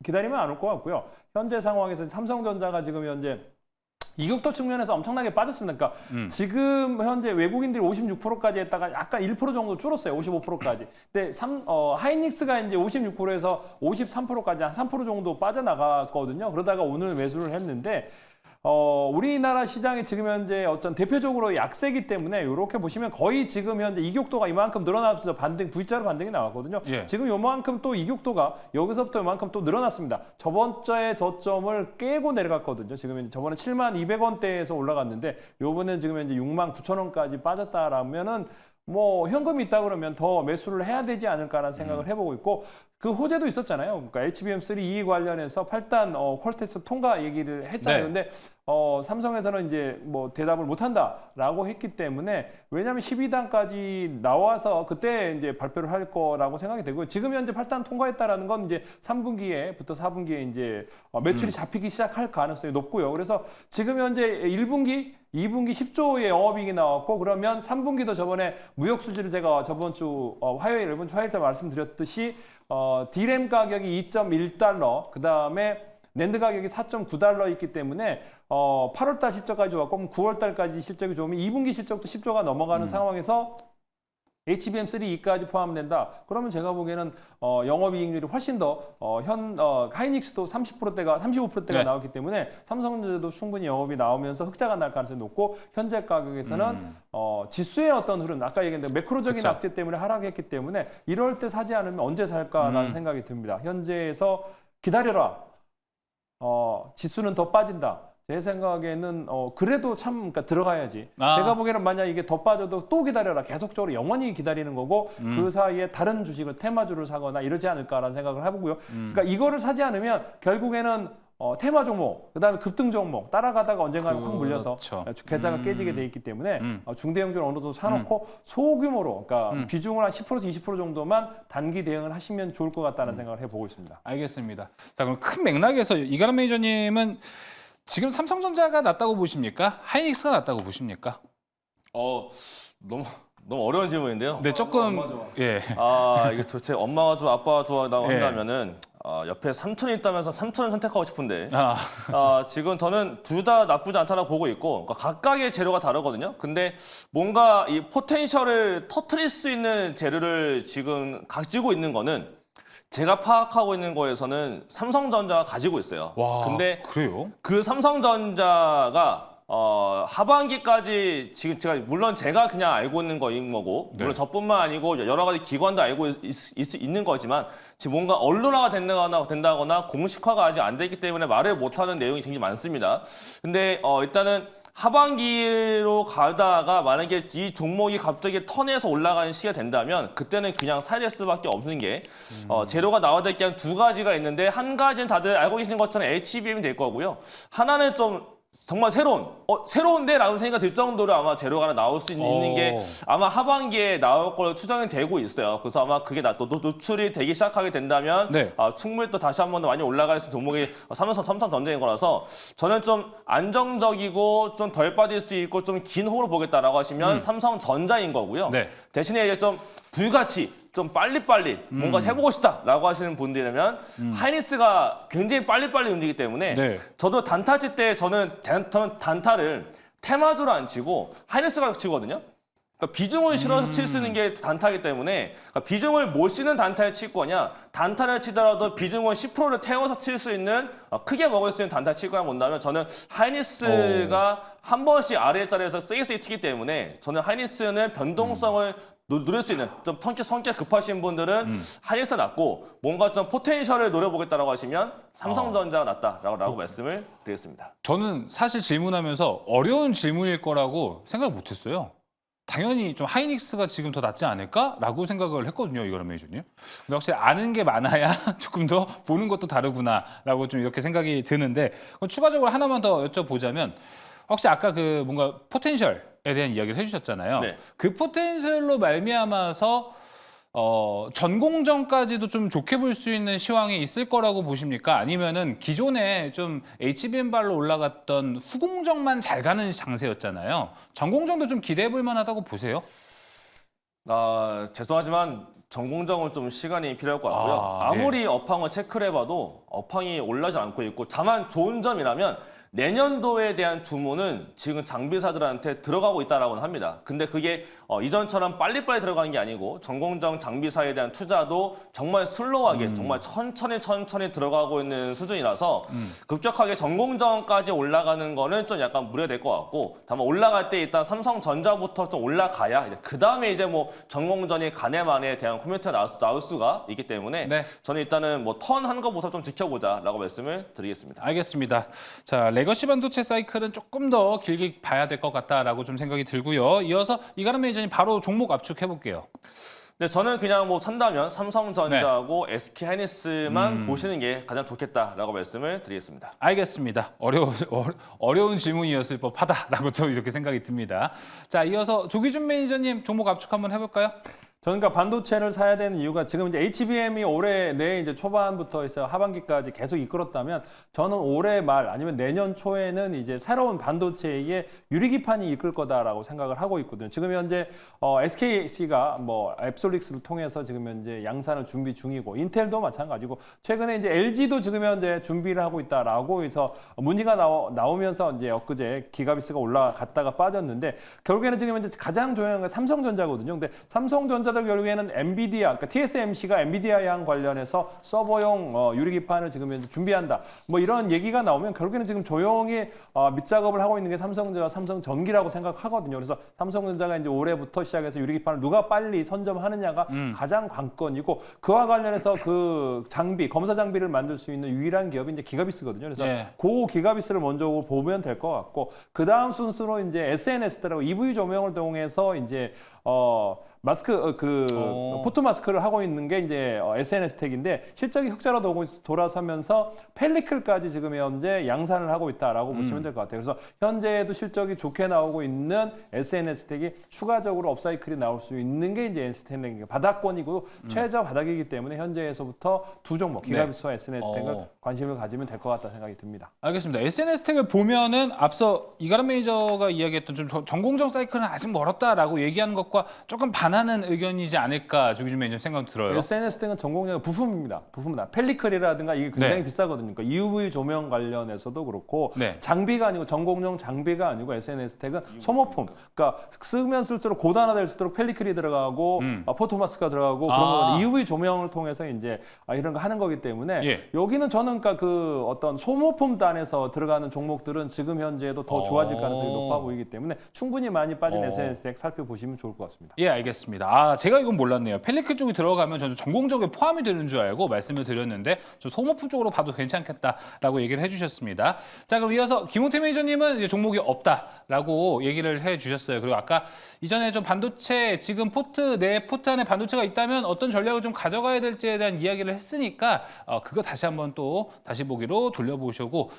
기다리면 안 올 것 같고요. 현재 상황에서 삼성전자가 지금 현재 이격도 측면에서 엄청나게 빠졌습니다. 그러니까 지금 현재 외국인들이 56%까지 했다가 약간 1% 정도 줄었어요. 55%까지. 근데 하이닉스가 이제 56%에서 53%까지 한 3% 정도 빠져나갔거든요. 그러다가 오늘 매수를 했는데 우리나라 시장이 지금 현재 어떤 대표적으로 약세기 때문에 이렇게 보시면 거의 지금 현재 이격도가 이만큼 늘어나면서 V자로 반등이 나왔거든요. 예. 지금 요만큼 또 이격도가 여기서부터 요만큼 또 늘어났습니다. 저번 주에 저점을 깨고 내려갔거든요. 지금 현재 저번에 7,200원대에서 올라갔는데 요번에 지금 현재 69,000원까지 빠졌다라면은 뭐 현금이 있다 그러면 더 매수를 해야 되지 않을까라는 생각을 해보고 있고 그 호재도 있었잖아요. 그러니까 HBM3 이익 관련해서 8단 퀄테스트 통과 얘기를 했잖아요. 네. 근데 삼성에서는 이제 뭐 대답을 못한다라고 했기 때문에 왜냐하면 12단까지 나와서 그때 이제 발표를 할 거라고 생각이 되고요. 지금 현재 8단 통과했다라는 건 이제 3분기에부터 4분기에 이제 매출이 잡히기 시작할 가능성이 높고요. 그래서 지금 현재 1분기 2분기 10조의 영업이익이 나왔고 그러면 3분기도 저번에 무역 수지를 제가 저번 주 화요일 이번 주 화요일 때 말씀드렸듯이 D램 가격이 2.1달러 그다음에 낸드 가격이 4.9달러 있기 때문에 8월달 실적까지 좋았고 그럼 9월달까지 실적이 좋으면 2분기 실적도 10조가 넘어가는 상황에서 HBM3E까지 포함된다. 그러면 제가 보기에는 영업이익률이 훨씬 더 하이닉스도 30%대가 35%대가 네. 나왔기 때문에 삼성전자도 충분히 영업이 나오면서 흑자가 날 가능성이 높고 현재 가격에서는 지수의 어떤 흐름 아까 얘기했는데 매크로적인 그쵸. 악재 때문에 하락했기 때문에 이럴 때 사지 않으면 언제 살까라는 생각이 듭니다. 현재에서 기다려라. 지수는 더 빠진다. 제 생각에는 그래도 참 그러니까 들어가야지. 제가 보기에는 만약 이게 더 빠져도 또 기다려라. 계속적으로 영원히 기다리는 거고 그 사이에 다른 주식을 테마주를 사거나 이러지 않을까라는 생각을 해보고요. 그러니까 이거를 사지 않으면 결국에는 테마 종목, 그다음에 급등 종목 따라가다가 언젠가는 확 물려서 계좌가 깨지게 돼 있기 때문에 중대형주를 어느 정도 사놓고 소규모로 그러니까 비중을 한 10%에서 20% 정도만 단기 대응을 하시면 좋을 것 같다는 생각을 해보고 있습니다. 알겠습니다. 자, 그럼 큰 맥락에서 이가람 매니저님은 지금 삼성전자가 낫다고 보십니까? 하이닉스가 낫다고 보십니까? 너무 어려운 질문인데요. 네, 조금 예. 이게 도대체 엄마가 좋아, 아빠가 좋아라고 한다면은 옆에 삼촌이 있다면서 삼촌을 선택하고 싶은데 지금 저는 둘 다 나쁘지 않다고 보고 있고 그러니까 각각의 재료가 다르거든요. 근데 뭔가 이 포텐셜을 터트릴 수 있는 재료를 지금 가지고 있는 거는 제가 파악하고 있는 거에서는 삼성전자가 가지고 있어요. 와, 근데 그래요? 그 삼성전자가 하반기까지 지금 물론 제가 그냥 알고 있는 거인 거고 물론 저뿐만 아니고 여러 가지 기관도 알고 있는 거지만 지금 뭔가 언론화가 된다거나 공식화가 아직 안 됐기 때문에 말을 못하는 내용이 굉장히 많습니다. 근데 일단은 하반기로 가다가 만약에 이 종목이 갑자기 턴에서 올라가는 시기가 된다면 그때는 그냥 사야 될 수밖에 없는 게 재료가 나와야 될 게 한 두 가지가 있는데 한 가지는 다들 알고 계시는 것처럼 HBM이 될 거고요. 하나는 좀 정말 새로운데? 라는 생각이 들 정도로 아마 재료가 하나 나올 수 있는 게 아마 하반기에 나올 걸로 추정이 되고 있어요. 그래서 아마 그게 노출이 되기 시작하게 된다면 충분히 또 다시 한 번 더 많이 올라갈 수 있는 종목이 삼성전자인 거라서 저는 좀 안정적이고 좀 덜 빠질 수 있고 좀 긴 호흡을 보겠다라고 하시면 삼성전자인 거고요. 대신에 이제 좀 불같이 좀 빨리빨리 뭔가 해보고 싶다라고 하시는 분들이라면 하이닉스가 굉장히 빨리빨리 움직이기 때문에 저도 단타 칠 때 저는 단타를 테마주로 안 치고 하이닉스가 치거든요. 그러니까 비중을 실어서 칠 수 있는 게 단타이기 때문에 그러니까 비중을 못 쓰는 단타를 칠 거냐 단타를 치더라도 비중을 10%를 태워서 칠 수 있는 크게 먹을 수 있는 단타를 칠 거냐 본다면 저는 하이닉스가 한 번씩 아래자리에서 세게 튀기 때문에 저는 하이닉스는 변동성을 누릴 수 있는 좀 성격 급하신 분들은 하이닉스가 낫고 뭔가 좀 포텐셜을 노려보겠다라고 하시면 삼성전자가 낫다라고 말씀을 드리겠습니다. 저는 사실 질문하면서 어려운 질문일 거라고 생각을 못했어요. 당연히 좀 하이닉스가 지금 더 낫지 않을까라고 생각을 했거든요, 이거는 매니저님. 근데 확실히 아는 게 많아야 조금 더 보는 것도 다르구나라고 좀 이렇게 생각이 드는데 그럼 추가적으로 하나만 더 여쭤보자면 혹시 아까 그 뭔가 포텐셜에 대한 이야기를 해주셨잖아요. 그 포텐셜로 말미암아서 전공정까지도 좀 좋게 볼 수 있는 시황이 있을 거라고 보십니까? 아니면은 기존에 좀 HBM발로 올라갔던 후공정만 잘 가는 장세였잖아요. 전공정도 좀 기대해 볼 만하다고 보세요? 죄송하지만 전공정은 좀 시간이 필요할 것 같고요. 아무리 업황을 체크를 해봐도 업황이 올라지 않고 있고, 다만 좋은 점이라면 내년도에 대한 주문은 지금 장비사들한테 들어가고 있다라고는 합니다. 근데 그게 이전처럼 빨리빨리 들어가는 게 아니고 전공정 장비사에 대한 투자도 정말 슬로우하게 정말 천천히 들어가고 있는 수준이라서 급격하게 전공정까지 올라가는 거는 좀 약간 무리될 것 같고, 다만 올라갈 때 일단 삼성전자부터 좀 올라가야 그 다음에 이제 뭐 전공정이 가네만에 대한 코멘트가 나올 수가 있기 때문에 네. 저는 일단은 뭐 턴한 거부터 좀 지켜보자라고 말씀을 드리겠습니다. 알겠습니다. 자, 레거시 반도체 사이클은 조금 더 길게 봐야 될 것 같다라고 좀 생각이 들고요. 이어서 이가람 매니저님 바로 종목 압축해 볼게요. 네, 저는 그냥 뭐 산다면 삼성전자하고 SK 하이닉스만 보시는 게 가장 좋겠다라고 말씀을 드리겠습니다. 알겠습니다. 어려운 질문이었을 법하다라고 저 이렇게 생각이 듭니다. 자, 이어서 조기준 매니저님 종목 압축 한번 해볼까요? 저는 그러니까 반도체를 사야 되는 이유가 지금 이제 HBM이 올해 내 이제 초반부터 해서 하반기까지 계속 이끌었다면 저는 올해 말 아니면 내년 초에는 이제 새로운 반도체의 유리기판이 이끌 거다라고 생각을 하고 있거든요. 지금 현재 SKC가 뭐 앱솔릭스를 통해서 지금 현재 양산을 준비 중이고, 인텔도 마찬가지고, 최근에 이제 LG도 지금 현재 준비를 하고 있다라고 해서 문의가 나오면서 이제 엊그제 기가비스가 올라갔다가 빠졌는데, 결국에는 지금 현재 가장 조용한 게 삼성전자거든요. 근데 삼성전자 결국에는 엔비디아, 그러니까 TSMC가 엔비디아랑 관련해서 서버용 유리기판을 지금 현재 준비한다. 뭐 이런 얘기가 나오면 결국에는 지금 조용히 밑작업을 하고 있는 게 삼성전자, 삼성전기라고 생각하거든요. 그래서 삼성전자가 이제 올해부터 시작해서 유리기판을 누가 빨리 선점하느냐가 가장 관건이고, 그와 관련해서 그 장비, 검사 장비를 만들 수 있는 유일한 기업이 이제 기가비스거든요. 그래서 그 기가비스를 먼저 보면 될 것 같고, 그 다음 순서로 이제 SNS라고 EV 조명을 통해서 이제 마스크 포토 마스크를 하고 있는 게 이제 SNS텍인데, 실적이 흑자로 돌아서면서 펠리클까지 지금 현재 양산을 하고 있다라고 보시면 될 것 같아요. 그래서 현재에도 실적이 좋게 나오고 있는 SNS텍이 추가적으로 업사이클이 나올 수 있는 게 이제 SNS텍 바닥권이고 최저 바닥이기 때문에 현재에서부터 두 종목 기가비스와 SNS텍을 관심을 가지면 될 것 같다 생각이 듭니다. 알겠습니다. SNS텍을 보면은 앞서 이가람 매니저가 이야기했던 좀 전공정 사이클은 아직 멀었다라고 얘기하는 것과 조금 반하는 의견이지 않을까 조기준 매니저 생각 들어요. SNS텍은 전공량의 부품입니다. 펠리클이라든가 이게 굉장히 비싸거든요. 그러니까 UV 조명 관련해서도 그렇고 장비가 아니고 전공용 장비가 아니고 SNS텍은 소모품. 그러니까 쓰면 쓸수록 고단화될수록 펠리클이 들어가고 포토마스크가 들어가고 그런 거 UV 조명을 통해서 이제 이런 거 하는 거기 때문에 여기는 저는 그러니까 그 어떤 소모품 단에서 들어가는 종목들은 지금 현재도 더 좋아질 가능성이 높아 보이기 때문에 충분히 많이 빠진 SNS텍 살펴보시면 좋을 것 같습니다. 예, 알겠습니다. 제가 이건 몰랐네요. 펠리클 쪽이 들어가면 저는 전공적에 포함이 되는 줄 알고 말씀을 드렸는데, 저 소모품 쪽으로 봐도 괜찮겠다라고 얘기를 해주셨습니다. 자, 그럼 이어서 김홍태 매니저님은 이제 종목이 없다라고 얘기를 해주셨어요. 그리고 아까 이전에 좀 반도체 지금 내 포트 안에 반도체가 있다면 어떤 전략을 좀 가져가야 될지에 대한 이야기를 했으니까 그거 다시 한번 또 다시 보기로 돌려보시고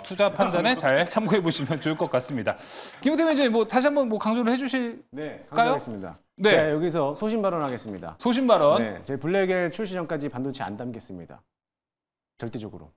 투자 판단에 잘 참고해 보시면 좋을 것 같습니다. 김홍태 매니저님 뭐 다시 한번 뭐 강조를 해주실까요? 네, 강조하겠습니다. 네. 자, 여기서 소신 발언하겠습니다. 소신 발언. 네, 제 블랙엘 출시 전까지 반도체 안 담겠습니다. 절대적으로.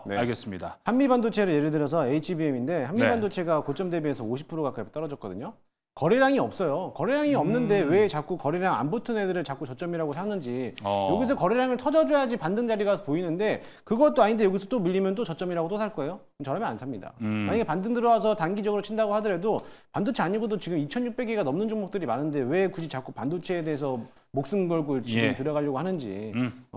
네. 알겠습니다. 한미 반도체를 예를 들어서 HBM인데 한미 반도체가 고점 대비해서 50% 가까이 떨어졌거든요. 거래량이 없어요. 거래량이 없는데 왜 자꾸 거래량 안 붙은 애들을 자꾸 저점이라고 사는지, 여기서 거래량을 터져줘야지 반등 자리가 보이는데 그것도 아닌데 여기서 또 밀리면 또 저점이라고 또 살 거예요? 저러면 안 삽니다. 만약에 반등 들어와서 단기적으로 친다고 하더라도 반도체 아니고도 지금 2,600개가 넘는 종목들이 많은데 왜 굳이 자꾸 반도체에 대해서 목숨 걸고 지금 들어가려고 하는지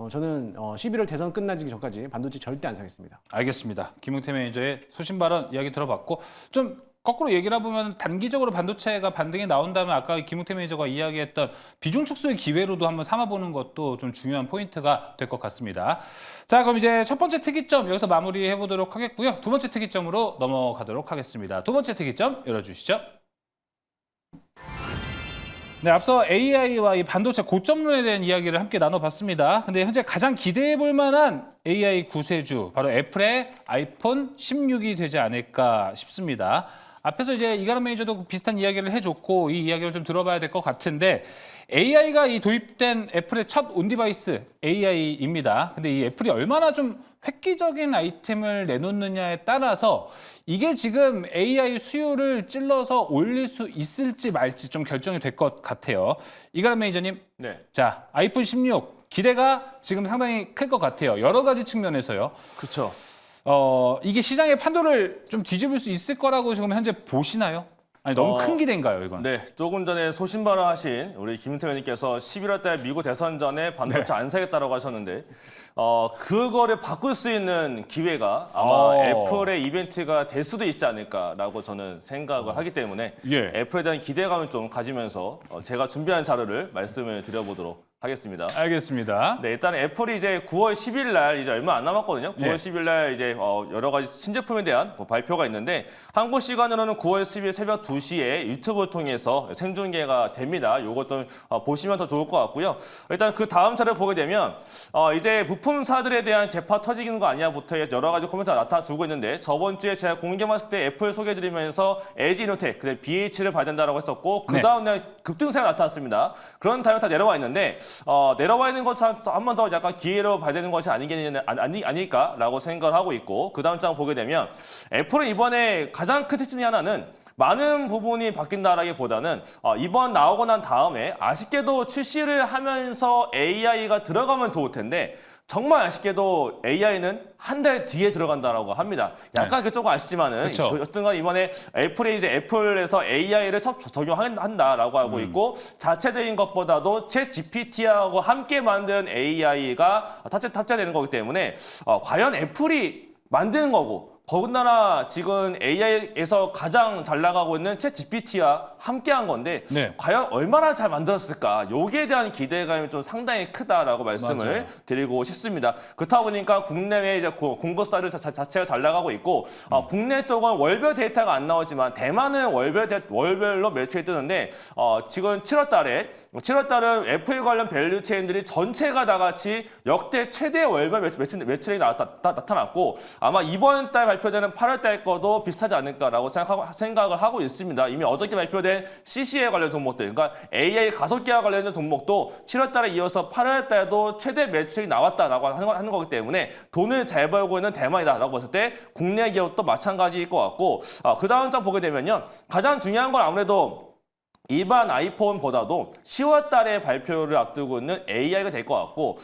저는 11월 대선 끝나기 전까지 반도체 절대 안 사겠습니다. 알겠습니다. 김용태 매니저의 소신 발언 이야기 들어봤고, 좀 거꾸로 얘기를 해보면 단기적으로 반도체가 반등이 나온다면 아까 김용태 매니저가 이야기했던 비중 축소의 기회로도 한번 삼아보는 것도 좀 중요한 포인트가 될 것 같습니다. 자, 그럼 이제 첫 번째 특이점 여기서 마무리해 보도록 하겠고요. 두 번째 특이점으로 넘어가도록 하겠습니다. 두 번째 특이점 열어주시죠. 네, 앞서 AI와 이 반도체 고점론에 대한 이야기를 함께 나눠봤습니다. 근데 현재 가장 기대해 볼 만한 AI 구세주, 바로 애플의 아이폰 16이 되지 않을까 싶습니다. 앞에서 이제 이가람 매니저도 비슷한 이야기를 해줬고 이 이야기를 좀 들어봐야 될 것 같은데, AI가 이 도입된 애플의 첫 온디바이스 AI입니다. 근데 이 애플이 얼마나 좀 획기적인 아이템을 내놓느냐에 따라서 이게 지금 AI 수요를 찔러서 올릴 수 있을지 말지 좀 결정이 될 것 같아요. 이가람 매니저님, 네. 자 아이폰 16 기대가 지금 상당히 클 것 같아요. 여러 가지 측면에서요. 그렇죠. 이게 시장의 판도를 좀 뒤집을 수 있을 거라고 지금 현재 보시나요? 아니 너무 큰 기대인가요, 이건? 네, 조금 전에 소신 발언하신 우리 김은태 의원님께서 11월 달 미국 대선 전에 반도체 안 사겠다라고 하셨는데 그거를 바꿀 수 있는 기회가 아마 애플의 이벤트가 될 수도 있지 않을까라고 저는 생각을 하기 때문에 예. 애플에 대한 기대감을 좀 가지면서 제가 준비한 자료를 말씀을 드려보도록 하겠습니다. 알겠습니다. 네, 일단 애플이 이제 9월 10일 날 이제 얼마 안 남았거든요. 9월 네. 10일 날 이제 여러 가지 신제품에 대한 발표가 있는데 한국 시간으로는 9월 10일 새벽 2시에 유튜브를 통해서 생중계가 됩니다. 요것도 보시면 더 좋을 것 같고요. 일단 그 다음 차를 보게 되면 이제 부품사들에 대한 재파 터지는 거 아니야부터 여러 가지 코멘트가 나타나주고 있는데 저번 주에 제가 공개했을 때 애플 소개해드리면서 LG 이노텍, 그다음에 BH를 봐야 된다고 했었고 그 다음 날 급등세가 나타났습니다. 그런 다음에 다 내려와 있는데 내려와 있는 것 한 번 더 약간 기회로 봐야 되는 것이 아닐까라고 생각을 하고 있고 그 다음 장 보게 되면 애플은 이번에 가장 큰 특징 중에 하나는 많은 부분이 바뀐다라기보다는 이번 나오고 난 다음에 아쉽게도 출시를 하면서 AI가 들어가면 좋을 텐데 정말 아쉽게도 AI는 한 달 뒤에 들어간다라고 합니다. 약간 그게 조금 아쉽지만은 어쨌든 이번에 애플에서 AI를 적용한다라고 하고 있고 자체적인 것보다도 챗 GPT하고 함께 만든 AI가 탑재되는 거기 때문에 과연 애플이 만드는 거고 더군다나 지금 AI에서 가장 잘 나가고 있는 챗 GPT와 함께한 건데 과연 얼마나 잘 만들었을까? 여기에 대한 기대감이 좀 상당히 크다라고 말씀을 드리고 싶습니다. 그렇다 보니까 국내외 이제 공급사들 자체가 잘 나가고 있고 국내 쪽은 월별 데이터가 안 나오지만 대만은 월별로 매출이 뜨는데 지금 7월 달은 애플 관련 밸류 체인들이 전체가 다 같이 역대 최대 월별 매출이 나타났고 아마 이번 달 발표되는 8월 달 거도 비슷하지 않을까라고 생각을 하고 있습니다. 이미 어저께 발표된 CC에 관련 종목들, 그러니까 AI 가속기와 관련된 종목도 7월 달에 이어서 8월 달도 최대 매출이 나왔다라고 하는 거기 때문에 돈을 잘 벌고 있는 대만이다라고 봤을 때 국내 기업도 마찬가지일 것 같고 그 다음 장 보게 되면요. 가장 중요한 건 아무래도 일반 아이폰보다도 10월 달에 발표를 앞두고 있는 AI가 될 것 같고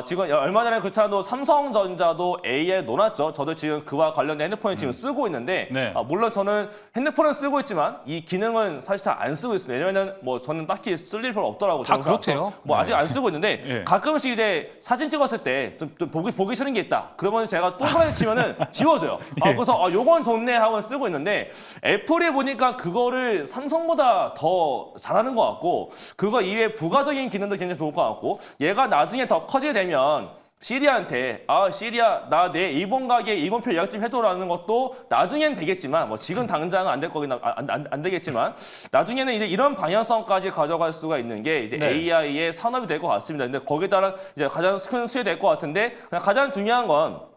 지금 얼마 전에 그 차도 삼성전자도 AI 놓았죠. 저도 지금 그와 관련된 핸드폰을 지금 쓰고 있는데 물론 저는 핸드폰은 쓰고 있지만 이 기능은 사실 잘 안 쓰고 있습니다. 왜냐면은 뭐 저는 딱히 쓸 일 별로 없더라고요. 다 그렇대요. 뭐 아직 안 쓰고 있는데 가끔씩 이제 사진 찍었을 때 좀 보기 싫은 게 있다. 그러면 제가 동그라미 치면은 지워져요. 그래서 요건 좋네 하고 쓰고 있는데 애플이 보니까 그거를 삼성보다 더 잘하는 것 같고 그거 이외에 부가적인 기능도 굉장히 좋을 것 같고 얘가 나중에 더 커지게 되면 시리아한테 시리아 나 내 일본 가게 일본표 예약 좀 해줘라는 것도 나중엔 되겠지만 뭐 지금 당장은 안 될 거긴 안 되겠지만 나중에는 이제 이런 방향성까지 가져갈 수가 있는 게 이제 AI의 산업이 될 것 같습니다. 근데 거기에 따른 이제 가장 큰 수혜 될 것 같은데 가장 중요한 건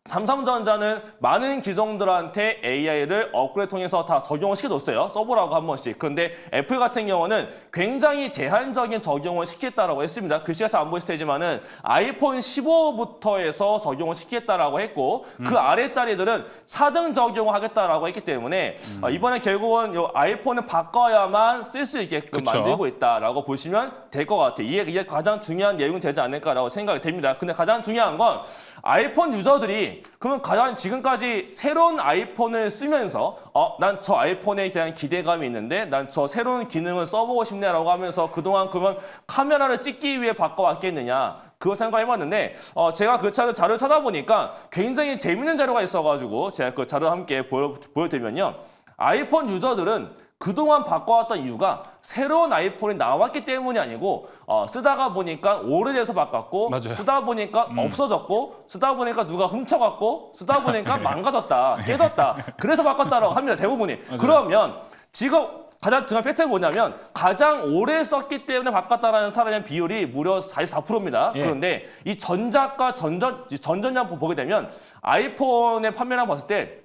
삼성전자는 많은 기종들한테 AI를 업그레이드 통해서 다 적용을 시켜줬어요. 써보라고 한 번씩. 그런데 애플 같은 경우는 굉장히 제한적인 적용을 시켰다라고 했습니다. 글씨가 잘 안 보이실 테지만은 아이폰 15부터 해서 적용을 시켰다라고 했고 그 아래짜리들은 4등 적용을 하겠다라고 했기 때문에 이번에 결국은 요 아이폰을 바꿔야만 쓸 수 있게끔 만들고 있다라고 보시면 될 것 같아요. 이게 가장 중요한 내용이 되지 않을까라고 생각이 됩니다. 근데 가장 중요한 건 아이폰 유저들이 그러면 가장 지금까지 새로운 아이폰을 쓰면서 난 저 아이폰에 대한 기대감이 있는데 난 저 새로운 기능을 써보고 싶네라고 하면서 그동안 그러면 카메라를 찍기 위해 바꿔왔겠느냐 그거 생각해봤는데 제가 그 자료를 찾아보니까 굉장히 재밌는 자료가 있어가지고 제가 그 자료 함께 보여드리면요. 아이폰 유저들은 그동안 바꿔왔던 이유가 새로운 아이폰이 나왔기 때문이 아니고 쓰다가 보니까 오래돼서 바꿨고 쓰다 보니까 없어졌고 쓰다 보니까 누가 훔쳐갔고 쓰다 보니까 망가졌다 깨졌다 그래서 바꿨다라고 합니다. 대부분이. 그러면 지금 가장 중요한 팩트가 뭐냐면 가장 오래 썼기 때문에 바꿨다라는 사람의 비율이 무려 44%입니다. 그런데 이 전작과 전전량 보게 되면 아이폰의 판매량 봤을 때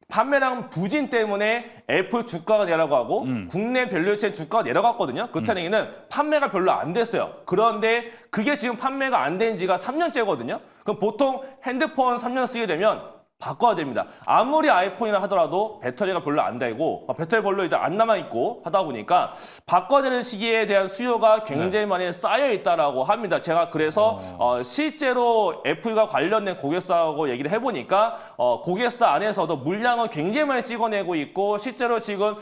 판매량 부진 때문에 애플 주가가 내려가고 국내 밸류체인 주가가 내려갔거든요. 그렇다는 얘기는 판매가 별로 안 됐어요. 그런데 그게 지금 판매가 안 된 지가 3년째거든요. 그럼 보통 핸드폰 3년 쓰게 되면 바꿔야 됩니다. 아무리 아이폰이라 하더라도 배터리가 별로 안 되고 배터리 별로 이제 안 남아 있고 하다 보니까 바꿔야 되는 시기에 대한 수요가 굉장히 많이 쌓여 있다라고 합니다. 제가 그래서 실제로 애플과 관련된 고객사하고 얘기를 해보니까 고객사 안에서도 물량을 굉장히 많이 찍어내고 있고 실제로 지금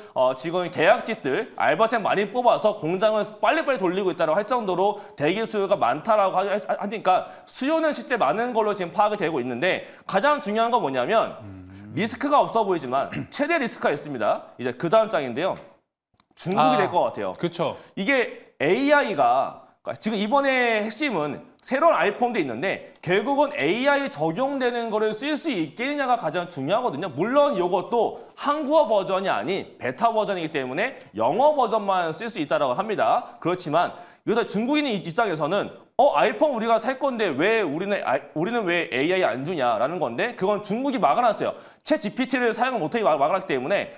계약직들 알바생 많이 뽑아서 공장을 빨리빨리 돌리고 있다고 할 정도로 대기 수요가 많다라고 하니까 수요는 실제 많은 걸로 지금 파악이 되고 있는데 가장 중요한 건 뭐냐면 리스크가 없어 보이지만 최대 리스크가 있습니다. 이제 그 다음 장인데요. 중국이 될 것 같아요. 그렇죠. 이게 AI가 지금 이번에 핵심은 새로운 아이폰도 있는데 결국은 AI 적용되는 거를 쓸 수 있겠느냐가 가장 중요하거든요. 물론 이것도 한국어 버전이 아닌 베타 버전이기 때문에 영어 버전만 쓸 수 있다고 합니다. 그렇지만 여기서 중국인 입장에서는 아이폰 우리가 살 건데 왜 우리는 왜 AI 안 주냐라는 건데 그건 중국이 막아놨어요. 챗 GPT를 사용을 못하게 막아놨기 때문에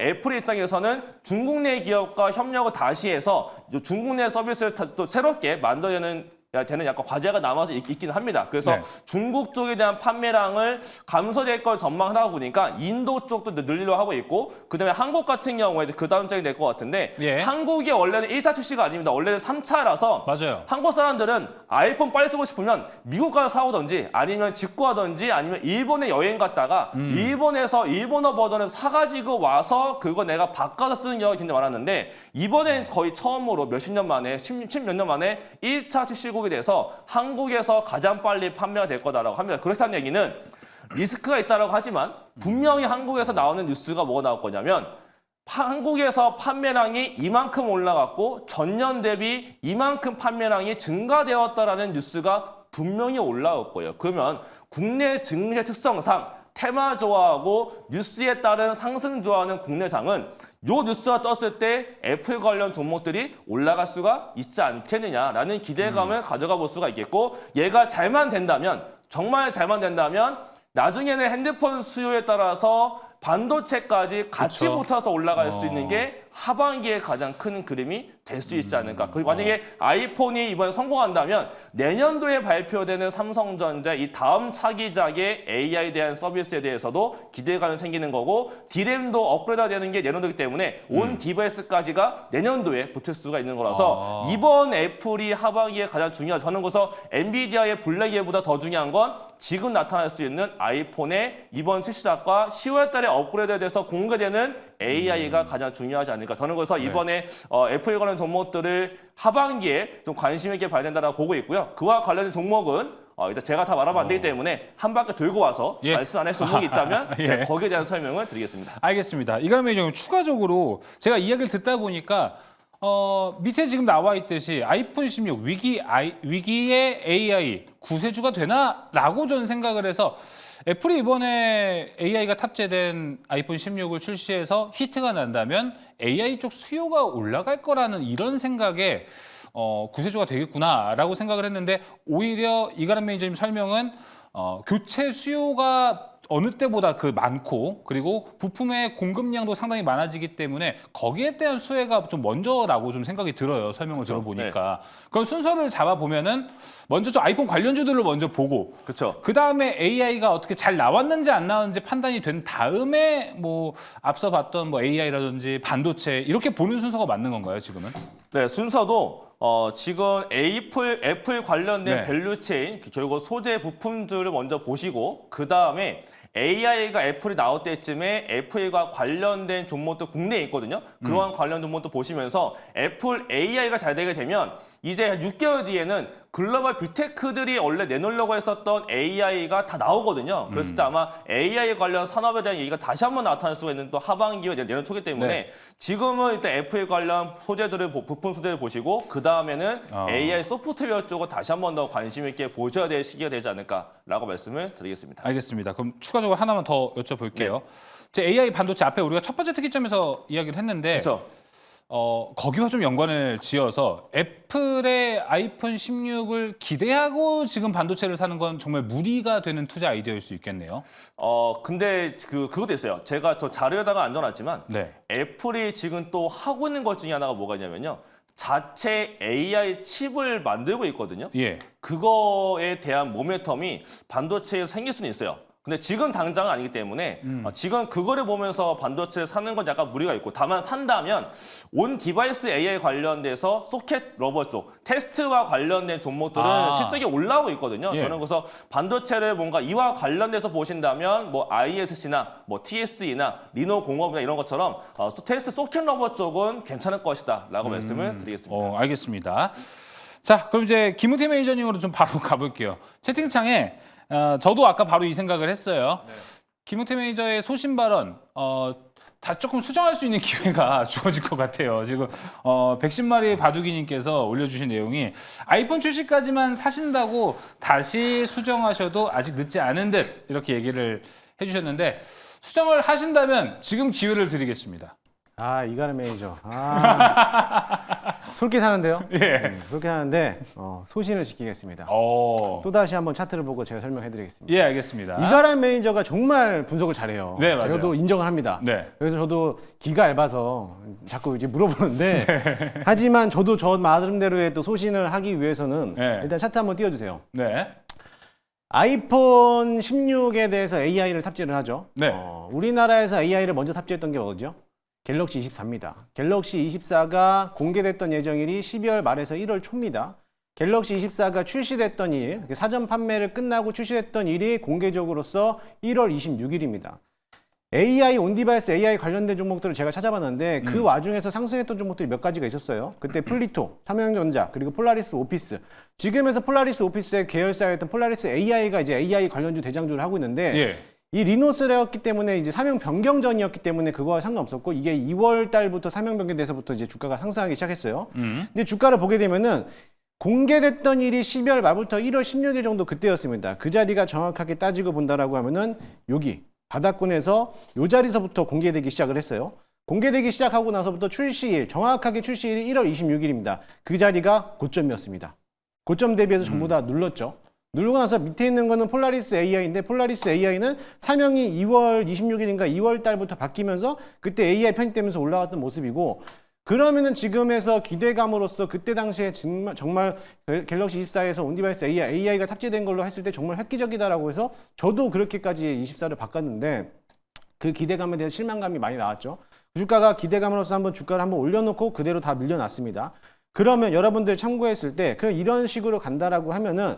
애플 입장에서는 중국 내 기업과 협력을 다시 해서 중국 내 서비스를 또 새롭게 만들어내는 되는 약간 과제가 남아서 있긴 합니다. 그래서 네. 중국 쪽에 대한 판매량을 감소될 걸 전망하다 보니까 인도 쪽도 늘리려고 하고 있고 그다음에 한국 같은 경우에 이제 그 다음 장이 될 것 같은데 예. 한국이 원래는 1차 출시가 아닙니다. 원래는 3차라서 맞아요. 한국 사람들은 아이폰 빨리 쓰고 싶으면 미국 가서 사오든지 아니면 직구하든지 아니면 일본에 여행 갔다가 일본에서 일본어 버전을 사가지고 와서 그거 내가 바꿔서 쓰는 경우가 굉장히 많았는데 이번엔 거의 처음으로 몇십 년 만에 10몇 년 만에 1차 출시국이 돼서 한국에서 가장 빨리 판매가 될 거다라고 합니다. 그렇다는 얘기는 리스크가 있다고 하지만 분명히 한국에서 나오는 뉴스가 뭐가 나올 거냐면 한국에서 판매량이 이만큼 올라갔고 전년 대비 이만큼 판매량이 증가되었다라는 뉴스가 분명히 올라올 거예요. 그러면 국내 증시의 특성상 테마 좋아하고 뉴스에 따른 상승 좋아하는 국내장은 요 뉴스가 떴을 때 애플 관련 종목들이 올라갈 수가 있지 않겠느냐라는 기대감을 가져가 볼 수가 있겠고 얘가 잘만 된다면 정말 잘만 된다면 나중에는 핸드폰 수요에 따라서 반도체까지 같이 그쵸. 붙어서 올라갈 수 있는 게 하반기에 가장 큰 그림이 될 수 있지 않을까. 그리고 만약에 아이폰이 이번에 성공한다면 내년도에 발표되는 삼성전자 이 다음 차기작의 AI에 대한 서비스에 대해서도 기대감이 생기는 거고 D램도 업그레이드가 되는 게 내년도이기 때문에 온 디바이스까지가 내년도에 붙을 수가 있는 거라서 이번 애플이 하반기에 가장 중요하죠. 저는 그래서 엔비디아의 블랙이보다 더 중요한 건 지금 나타날 수 있는 아이폰의 이번 출시작과 10월 달에 업그레이드에 대해서 공개되는 AI가 가장 중요하지 않을까. 저는 그래서 이번에 애플에 관련 종목들을 하반기에 좀 관심 있게 봐야 된다고 보고 있고요. 그와 관련된 종목은 일단 제가 다 말하면 안 되기 때문에 한 바퀴 돌고 와서 예. 말씀 안 할 종목이 있다면 예. 제가 거기에 대한 설명을 드리겠습니다. 알겠습니다. 이거는 좀 추가적으로 제가 이야기를 듣다 보니까 밑에 지금 나와 있듯이 아이폰 16 위기의 AI 구세주가 되나라고 저는 생각을 해서 애플이 이번에 AI가 탑재된 아이폰 16을 출시해서 히트가 난다면 AI 쪽 수요가 올라갈 거라는 이런 생각에 구세주가 되겠구나라고 생각을 했는데 오히려 이가람 매니저님 설명은 교체 수요가 어느 때보다 많고 그리고 부품의 공급량도 상당히 많아지기 때문에 거기에 대한 수혜가 좀 먼저라고 좀 생각이 들어요. 설명을 들어보니까. 그럼 순서를 잡아보면은 먼저 저 아이폰 관련주들을 먼저 보고 그렇죠. 그 다음에 AI가 어떻게 잘 나왔는지 안 나왔는지 판단이 된 다음에 뭐 앞서 봤던 뭐 AI라든지 반도체 이렇게 보는 순서가 맞는 건가요, 지금은? 네, 순서도 지금 애플 관련된 네. 밸류체인 결국 소재 부품들을 먼저 보시고 그 다음에 AI가 애플이 나올 때쯤에 애플과 관련된 종목도 국내에 있거든요. 그러한 관련 종목도 보시면서 애플 AI가 잘 되게 되면 이제 한 6개월 뒤에는 글로벌 빅테크들이 원래 내놓으려고 했었던 AI가 다 나오거든요. 그랬을 때 아마 AI 관련 산업에 대한 얘기가 다시 한번 나타날 수가 있는 또 하반기와 내년 초기 때문에 네. 지금은 일단 애플 관련 소재들을 부품 소재를 보시고 그 다음에는 AI 소프트웨어 쪽을 다시 한번 더 관심 있게 보셔야 될 시기가 되지 않을까라고 말씀을 드리겠습니다. 알겠습니다. 그럼 추가적으로 하나만 더 여쭤볼게요. 제 AI 반도체 앞에 우리가 첫 번째 특이점에서 이야기를 했는데 그렇죠. 거기와 좀 연관을 지어서 애플의 아이폰 16을 기대하고 지금 반도체를 사는 건 정말 무리가 되는 투자 아이디어일 수 있겠네요. 근데 그것도 있어요. 제가 저 자료에다가 안 넣어놨지만 네. 애플이 지금 또 하고 있는 것 중에 하나가 뭐가 있냐면요. 자체 AI 칩을 만들고 있거든요. 예. 그거에 대한 모멘텀이 반도체에서 생길 수는 있어요. 근데 지금 당장은 아니기 때문에 지금 그거를 보면서 반도체를 사는 건 약간 무리가 있고, 다만 산다면 온 디바이스 AI 관련돼서 소켓 러버 쪽 테스트와 관련된 종목들은 실적이 올라오고 있거든요. 예. 저는 그래서 반도체를 뭔가 이와 관련돼서 보신다면 뭐 ISC나 뭐 TSE나 리노 공업이나 이런 것처럼 테스트 소켓 러버 쪽은 괜찮을 것이다라고 말씀을 드리겠습니다. 알겠습니다. 자, 그럼 이제 김우태 매니저님으로 좀 바로 가볼게요. 채팅창에 저도 아까 바로 이 생각을 했어요. 김우태 매니저의 소신 발언 다 조금 수정할 수 있는 기회가 주어질 것 같아요. 지금 110마리 바둑이님께서 올려주신 내용이 아이폰 출시까지만 사신다고 다시 수정하셔도 아직 늦지 않은 듯 이렇게 얘기를 해주셨는데, 수정을 하신다면 지금 기회를 드리겠습니다. 이가람 매니저. 솔깃하는데요? 예. 솔깃하는데 소신을 지키겠습니다. 오. 또 다시 한번 차트를 보고 제가 설명해드리겠습니다. 예, 알겠습니다. 이가람 매니저가 정말 분석을 잘해요. 네, 맞아요. 저도 인정을 합니다. 네. 그래서 저도 기가 얇아서 자꾸 이제 물어보는데 하지만 저도 저 나름대로의 또 소신을 하기 위해서는 네. 일단 차트 한번 띄워주세요. 네. 아이폰 16에 대해서 AI를 탑재를 하죠. 네. 우리나라에서 AI를 먼저 탑재했던 게 뭐죠? 갤럭시 24입니다. 갤럭시 24가 공개됐던 예정일이 12월 말에서 1월 초입니다. 갤럭시 24가 출시됐던 일, 사전 판매를 끝나고 출시됐던 일이 공개적으로서 1월 26일입니다. AI, 온디바이스 AI 관련된 종목들을 제가 찾아봤는데 그 와중에서 상승했던 종목들이 몇 가지가 있었어요. 그때 플리토, 삼성전자, 그리고 폴라리스 오피스. 지금에서 폴라리스 오피스의 계열사였던 폴라리스 AI가 이제 AI 관련주 대장주를 하고 있는데 예. 이 리노스였기 때문에 이제 사명 변경 전이었기 때문에 그거와 상관없었고, 이게 2월 달부터 사명 변경돼서부터 이제 주가가 상승하기 시작했어요. 근데 주가를 보게 되면은 공개됐던 일이 12월 말부터 1월 16일 정도 그때였습니다. 그 자리가 정확하게 따지고 본다라고 하면은 여기 바닥권에서 요 자리서부터 공개되기 시작을 했어요. 공개되기 시작하고 나서부터 출시일, 정확하게 출시일이 1월 26일입니다. 그 자리가 고점이었습니다. 고점 대비해서 전부 다 눌렀죠. 누르고 나서 밑에 있는 거는 폴라리스 AI인데, 폴라리스 AI는 사명이 2월 26일인가 2월 달부터 바뀌면서 그때 AI 편입되면서 올라갔던 모습이고, 그러면은 지금에서 기대감으로써 그때 당시에 정말 갤럭시 24에서 온디바이스 AI가 탑재된 걸로 했을 때 정말 획기적이다라고 해서 저도 그렇게까지 24를 바꿨는데, 그 기대감에 대한 실망감이 많이 나왔죠. 주가가 기대감으로서 한번 주가를 한번 올려놓고 그대로 다 밀려났습니다. 그러면 여러분들 참고했을 때 그럼 이런 식으로 간다라고 하면은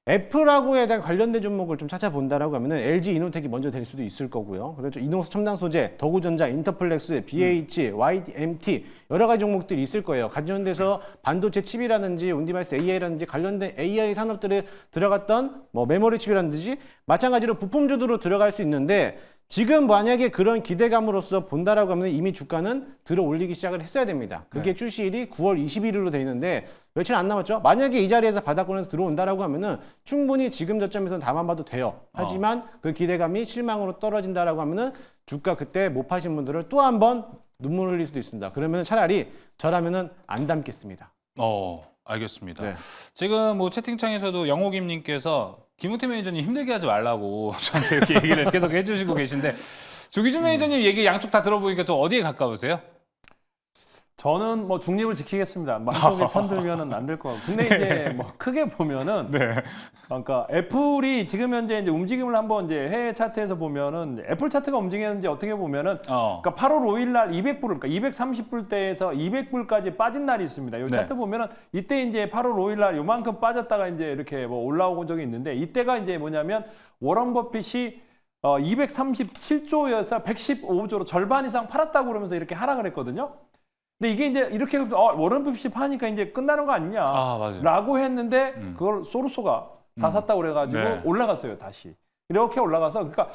애플하고에 대한 관련된 종목을 좀 찾아본다라고 하면은 LG 이노텍이 먼저 될 수도 있을 거고요. 그렇죠. 이노스 첨단 소재, 더구전자, 인터플렉스, BH, YMT 여러 가지 종목들이 있을 거예요. 관련돼서 반도체 칩이라든지 온디바이스 AI라든지 관련된 AI 산업들에 들어갔던 뭐 메모리 칩이라든지 마찬가지로 부품주도로 들어갈 수 있는데, 지금 만약에 그런 기대감으로서 본다라고 하면 이미 주가는 들어 올리기 시작을 했어야 됩니다. 그게 출시일이 9월 21일로 돼 있는데 며칠 안 남았죠? 만약에 이 자리에서 바닥권에서 들어온다라고 하면은 충분히 지금 저점에서는 담아봐도 돼요. 하지만 그 기대감이 실망으로 떨어진다라고 하면은 주가 그때 못 파신 분들을 또 한 번 눈물 흘릴 수도 있습니다. 그러면 차라리 저라면은 안 담겠습니다. 알겠습니다. 네. 지금 뭐 채팅창에서도 영호김님께서 김우태 매니저님 힘들게 하지 말라고 저한테 이렇게 얘기를 계속 해주시고 계신데, 조기준 매니저님 얘기 양쪽 다 들어보니까 좀 어디에 가까우세요? 저는 뭐 중립을 지키겠습니다. 한쪽에 편들면은 안 될 것 같고. 근데 이제 뭐 크게 보면은 그러니까 애플이 지금 현재 이제 움직임을 한번 이제 해외 차트에서 보면은 애플 차트가 움직이는지 어떻게 보면은 그러니까 8월 5일 날 200불, 그러니까 230불대에서 200불까지 빠진 날이 있습니다. 이 차트 보면은 이때 이제 8월 5일 날 요만큼 빠졌다가 이제 이렇게 뭐 올라오고 적이 있는데, 이때가 이제 뭐냐면 워런 버핏이 237조여서 115조로 절반 이상 팔았다고 그러면서 이렇게 하락을 했거든요. 근데 이게 이제 이렇게 워런 버핏이 파니까 이제 끝나는 거 아니냐 라고 했는데 그걸 소르소가 다 샀다고 그래가지고 올라갔어요, 다시. 이렇게 올라가서, 그러니까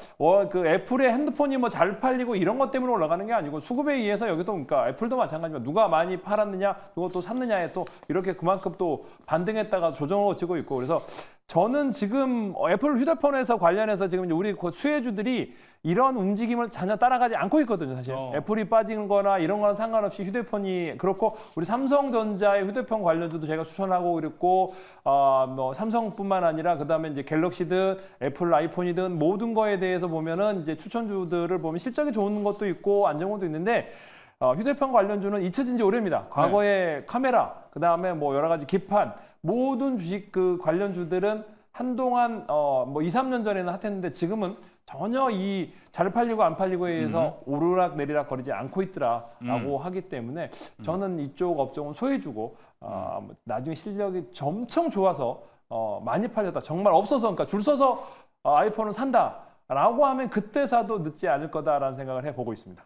그 애플의 핸드폰이 뭐 잘 팔리고 이런 것 때문에 올라가는 게 아니고 수급에 의해서 여기도, 그러니까 애플도 마찬가지지만 누가 많이 팔았느냐, 누가 또 샀느냐에 또 이렇게 그만큼 또 반등했다가 조정을 거치고 있고, 그래서 저는 지금 애플 휴대폰에서 관련해서 지금 이제 우리 그 수혜주들이 이런 움직임을 전혀 따라가지 않고 있거든요, 사실. 애플이 빠지는 거나 이런 거랑 상관없이 휴대폰이 그렇고, 우리 삼성전자의 휴대폰 관련주도 제가 추천하고 그랬고, 뭐 삼성뿐만 아니라 그다음에 이제 갤럭시든 애플 아이폰이든 모든 거에 대해서 보면은 이제 추천주들을 보면 실적이 좋은 것도 있고 안 좋은 것도 있는데, 휴대폰 관련주는 잊혀진 지 오래입니다. 과거에 카메라, 그다음에 뭐 여러 가지 기판, 모든 주식 그 관련주들은 한동안 뭐 2, 3년 전에는 핫했는데 지금은 전혀 이 잘 팔리고 안 팔리고에 의해서 오르락 내리락 거리지 않고 있더라라고 하기 때문에 저는 이쪽 업종은 소외주고 나중에 실력이 엄청 좋아서 많이 팔렸다. 정말 없어서 그러니까 줄 서서 아이폰을 산다라고 하면 그때 사도 늦지 않을 거다라는 생각을 해보고 있습니다.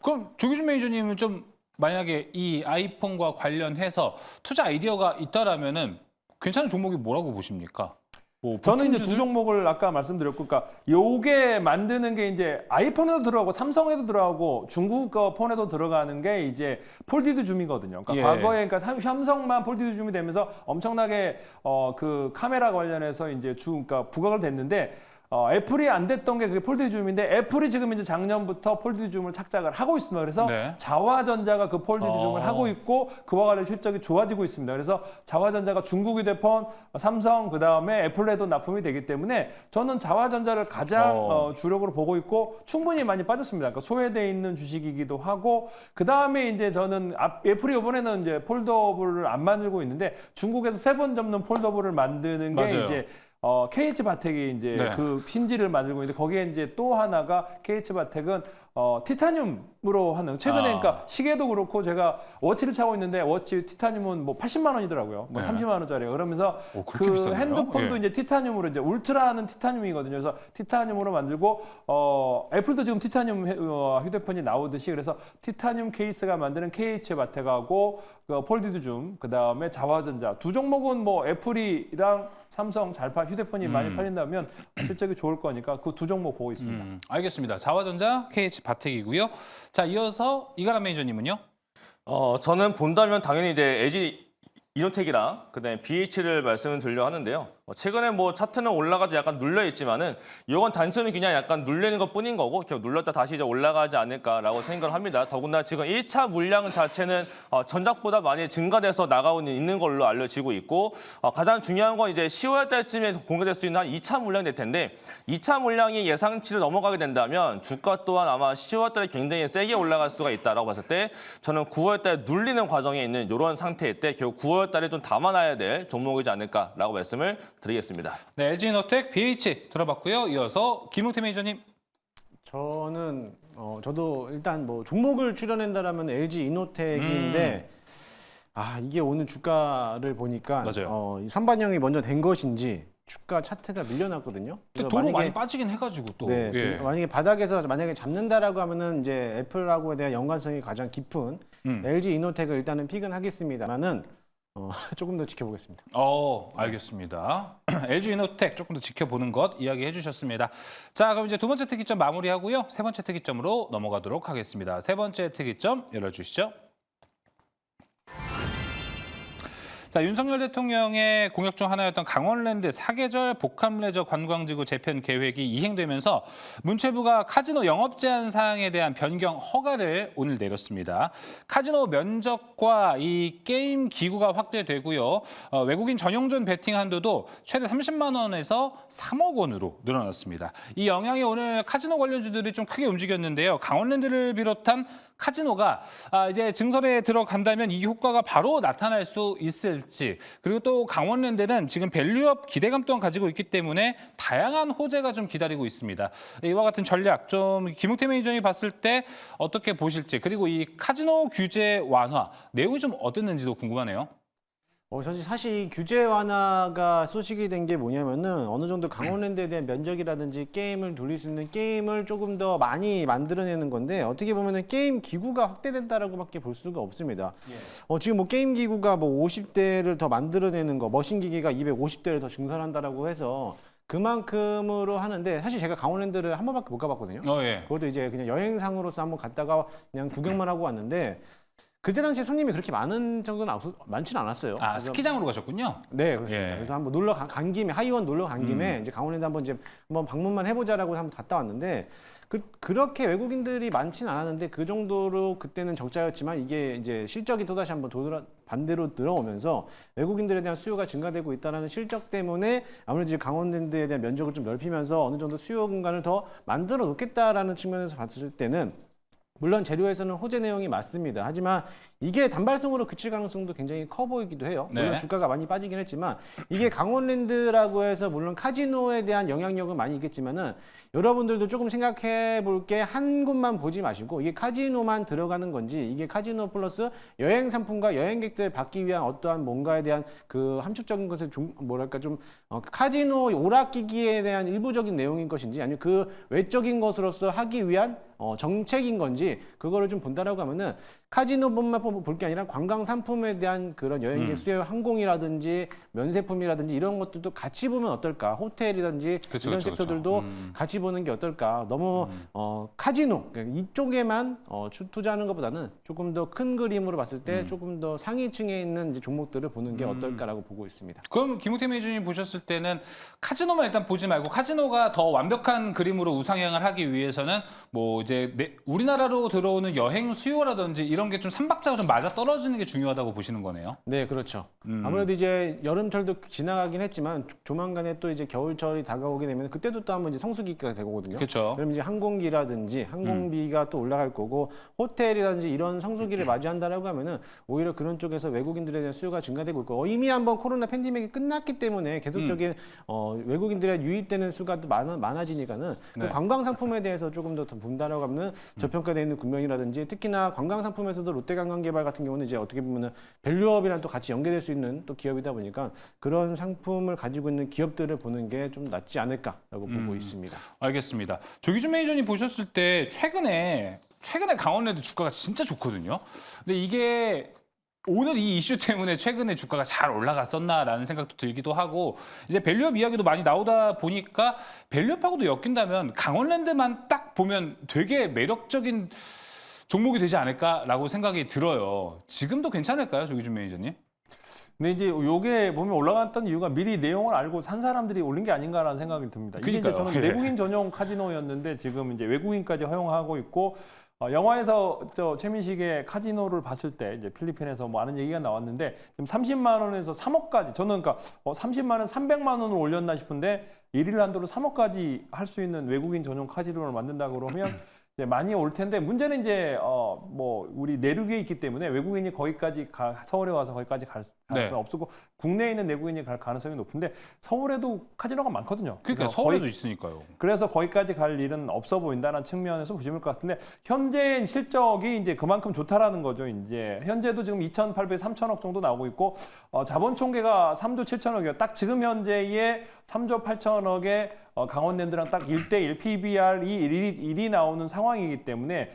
그럼 조규준 매니저님은 좀 만약에 이 아이폰과 관련해서 투자 아이디어가 있다라면은 괜찮은 종목이 뭐라고 보십니까? 뭐 저는 이제 부품주들? 두 종목을 아까 말씀드렸고, 그러니까 요게 만드는 게 이제 아이폰에도 들어가고 삼성에도 들어가고 중국 거 폰에도 들어가는 게 이제 폴디드 줌이거든요. 그러니까 예. 과거에 그러니까 삼성만 폴디드 줌이 되면서 엄청나게 그 카메라 관련해서 이제 그러니까 부각을 됐는데. 애플이 안 됐던 게 그게 폴디드 줌인데 애플이 지금 이제 작년부터 폴디드 줌을 착작을 하고 있습니다. 그래서 네. 자화전자가 그 폴디드 줌을 하고 있고 그와 관련 실적이 좋아지고 있습니다. 그래서 자화전자가 중국 휴대폰, 삼성 그다음에 애플에도 납품이 되기 때문에 저는 자화전자를 가장 주력으로 보고 있고 충분히 많이 빠졌습니다. 그러니까 소외돼 있는 주식이기도 하고 그다음에 이제 저는 애플이 이번에는 이제 폴더블을 안 만들고 있는데 중국에서 3번 접는 폴더블을 만드는 게 맞아요. 이제 KH 바텍이 이제 네. 그 힌지를 만들고 있는데 거기에 이제 또 하나가 KH 바텍은 티타늄으로 하는 최근에 그러니까 시계도 그렇고 제가 워치를 차고 있는데 워치 티타늄은 뭐 80만 원이더라고요. 뭐 네. 30만 원짜리예요. 그러면서 그렇게 그 비싸네요? 핸드폰도 예. 이제 티타늄으로 이제 울트라는 티타늄이거든요. 그래서 티타늄으로 만들고 애플도 지금 티타늄 휴대폰이 나오듯이 그래서 티타늄 케이스가 만드는 KH 바텍하고 그 폴디드 줌 그다음에 자화전자 두 종목은 뭐 애플이랑 삼성 휴대폰이 많이 팔린다면 실적이 좋을 거니까 그 두 종목 보고 있습니다. 알겠습니다. 자화전자, KH 바텍이고요. 자, 이어서 이가람 매니저님은요? 저는 본다면 당연히 이제 LG 이노텍이랑 그다음에 BH를 말씀을 드리려 하는데요. 최근에 뭐 차트는 올라가도 약간 눌려 있지만은 이건 단순히 그냥 약간 눌리는 것뿐인 거고 계속 눌렀다 다시 이제 올라가지 않을까라고 생각을 합니다. 더군다나 지금 1차 물량 자체는 전작보다 많이 증가돼서 나가고 있는 걸로 알려지고 있고 가장 중요한 건 이제 10월 달쯤에 공개될 수 있는 한 2차 물량이 될 텐데 2차 물량이 예상치를 넘어가게 된다면 주가 또한 아마 10월 달에 굉장히 세게 올라갈 수가 있다라고 봤을 때 저는 9월 달에 눌리는 과정에 있는 이런 상태일 때 결국 9월 달에 좀 담아놔야 될 종목이지 않을까라고 말씀을 드리겠습니다. 네, LG이노텍, BH 들어봤고요. 이어서 김용태 매니저님. 저는 저도 일단 뭐 종목을 추려낸다라면 LG 이노텍인데 이게 오늘 주가를 보니까 맞아요. 이 선반영이 먼저 된 것인지 주가 차트가 밀려났거든요. 근데 그래서 도로 많이 빠지긴 해가지고 또. 네, 예. 만약에 바닥에서 만약에 잡는다라고 하면은 이제 애플하고에 대한 연관성이 가장 깊은 LG 이노텍을 일단은 픽은 하겠습니다만은 조금 더 지켜보겠습니다. 알겠습니다. LG이노텍 조금 더 지켜보는 것 이야기해 주셨습니다. 자, 그럼 이제 두 번째 특이점 마무리하고요. 세 번째 특이점으로 넘어가도록 하겠습니다. 세 번째 특이점 열어주시죠. 자, 윤석열 대통령의 공약 중 하나였던 강원랜드 사계절 복합레저 관광지구 재편 계획이 이행되면서 문체부가 카지노 영업 제한 사항에 대한 변경 허가를 오늘 내렸습니다. 카지노 면적과 이 게임 기구가 확대되고요. 외국인 전용존 베팅 한도도 최대 30만 원에서 3억 원으로 늘어났습니다. 이 영향이 오늘 카지노 관련주들이 좀 크게 움직였는데요. 강원랜드를 비롯한 카지노가 이제 증설에 들어간다면 이 효과가 바로 나타날 수 있을지, 그리고 또 강원랜드는 지금 밸류업 기대감 또한 가지고 있기 때문에 다양한 호재가 좀 기다리고 있습니다. 이와 같은 전략 좀 김용태 매니저님이 봤을 때 어떻게 보실지, 그리고 이 카지노 규제 완화 내용이 좀 어땠는지도 궁금하네요. 사실 이 규제 완화가 소식이 된 게 뭐냐면은 어느 정도 강원랜드에 대한 면적이라든지 게임을 돌릴 수 있는 게임을 조금 더 많이 만들어내는 건데 어떻게 보면은 게임 기구가 확대된다라고밖에 볼 수가 없습니다. 지금 뭐 게임 기구가 뭐 50대를 더 만들어내는 거, 머신 기기가 250대를 더 증설한다라고 해서 그만큼으로 하는데 사실 제가 강원랜드를 한 번밖에 못 가봤거든요. 예. 그것도 이제 그냥 여행상으로서 한번 갔다가 그냥 구경만 하고 왔는데 그때 당시에 손님이 그렇게 많은 정도는 많지는 않았어요. 아, 그래서 스키장으로 가셨군요. 네, 그렇습니다. 예. 그래서 한번 간 김에 하이원 놀러 간 김에 이제 강원랜드 한번 방문만 해보자라고 한번 갔다 왔는데 그렇게 외국인들이 많지는 않았는데 그 정도로 그때는 적자였지만 이게 이제 실적이 또다시 한번 반대로 들어오면서 외국인들에 대한 수요가 증가되고 있다는 실적 때문에 아무래도 이제 강원랜드에 대한 면적을 좀 넓히면서 어느 정도 수요 공간을 더 만들어 놓겠다라는 측면에서 봤을 때는 물론 재료에서는 호재 내용이 맞습니다. 하지만 이게 단발성으로 그칠 가능성도 굉장히 커 보이기도 해요. 물론 네. 주가가 많이 빠지긴 했지만 이게 강원랜드라고 해서 물론 카지노에 대한 영향력은 많이 있겠지만은 여러분들도 조금 생각해 볼 게 한 곳만 보지 마시고 이게 카지노만 들어가는 건지 이게 카지노 플러스 여행 상품과 여행객들 받기 위한 어떠한 뭔가에 대한 그 함축적인 것을 좀 뭐랄까 좀 카지노 오락기기에 대한 일부적인 내용인 것인지 아니면 그 외적인 것으로서 하기 위한 정책인 건지 그거를 좀 본다라고 하면은 카지노뿐만 볼 게 아니라 관광 상품에 대한 그런 여행객 수요 항공이라든지 면세품이라든지 이런 것들도 같이 보면 어떨까 호텔이라든지 그쵸, 이런 그쵸, 섹터들도 같이 보는 게 어떨까 너무 카지노 그러니까 이쪽에만 투자하는 것보다는 조금 더 큰 그림으로 봤을 때 조금 더 상위층에 있는 이제 종목들을 보는 게 어떨까라고 보고 있습니다. 그럼 김우태 매니저님 보셨을 때는 카지노만 일단 보지 말고 카지노가 더 완벽한 그림으로 우상향을 하기 위해서는 뭐 이제 우리나라로 들어오는 여행 수요라든지 이런 게 좀 삼박자가 좀 맞아 떨어지는 게 중요하다고 보시는 거네요. 네, 그렇죠. 아무래도 이제 여름철도 지나가긴 했지만 조만간에 또 이제 겨울철이 다가오게 되면 그때도 또 한번 이제 성수기가 되거든요. 그렇죠. 그럼 이제 항공기라든지 항공비가 또 올라갈 거고 호텔이라든지 이런 성수기를 맞이한다라고 하면은 오히려 그런 쪽에서 외국인들에 대한 수요가 증가되고 있고 이미 한번 코로나 팬데믹이 끝났기 때문에 계속적인 외국인들의 유입되는 수가 또 많아지니까는 네. 그 관광 상품에 대해서 조금 더 본다라고 하면은 저평가되어 있는 국면이라든지 특히나 관광 상품에서도 롯데관광개발 같은 경우는 이제 어떻게 보면은 밸류업이랑 또 같이 연계될 수 있는 또 기업이다 보니까 그런 상품을 가지고 있는 기업들을 보는 게 좀 낫지 않을까라고 보고 있습니다. 알겠습니다. 조기준 매니저님 보셨을 때 최근에 강원랜드 주가가 진짜 좋거든요. 근데 이게 오늘 이 이슈 때문에 최근에 주가가 잘 올라갔었나라는 생각도 들기도 하고 이제 밸류업 이야기도 많이 나오다 보니까 밸류업하고도 엮인다면 강원랜드만 딱 보면 되게 매력적인 종목이 되지 않을까라고 생각이 들어요. 지금도 괜찮을까요, 조기준 매니저님? 근데 이제 요게 보면 올라갔던 이유가 미리 내용을 알고 산 사람들이 올린 게 아닌가라는 생각이 듭니다. 이게 이제 그러니까요. 저는 예. 내국인 전용 카지노였는데 지금 이제 외국인까지 허용하고 있고 영화에서 최민식의 카지노를 봤을 때 이제 필리핀에서 뭐 아는 얘기가 나왔는데 지금 30만 원에서 3억까지 저는 그러니까 30만 원, 300만 원을 올렸나 싶은데 일일 한도로 3억까지 할 수 있는 외국인 전용 카지노를 만든다 그러면 이제 많이 올 텐데 문제는 이제 뭐 우리 내륙에 있기 때문에 외국인이 거기까지 서울에 와서 거기까지 갈 가능성이 없고 국내에 있는 내국인이 갈 가능성이 높은데 서울에도 카지노가 많거든요. 그러니까 그래서 서울에도 있으니까요. 그래서 거기까지 갈 일은 없어 보인다는 측면에서 보시면 것 같은데 현재 실적이 이제 그만큼 좋다라는 거죠. 이제 현재도 지금 2,800, 3,000억 정도 나오고 있고 자본 총계가 3조 7천억이요. 딱 지금 현재의 3조 8천억에 강원랜드랑 딱 1대1 PBR이 1이 나오는 상황이기 때문에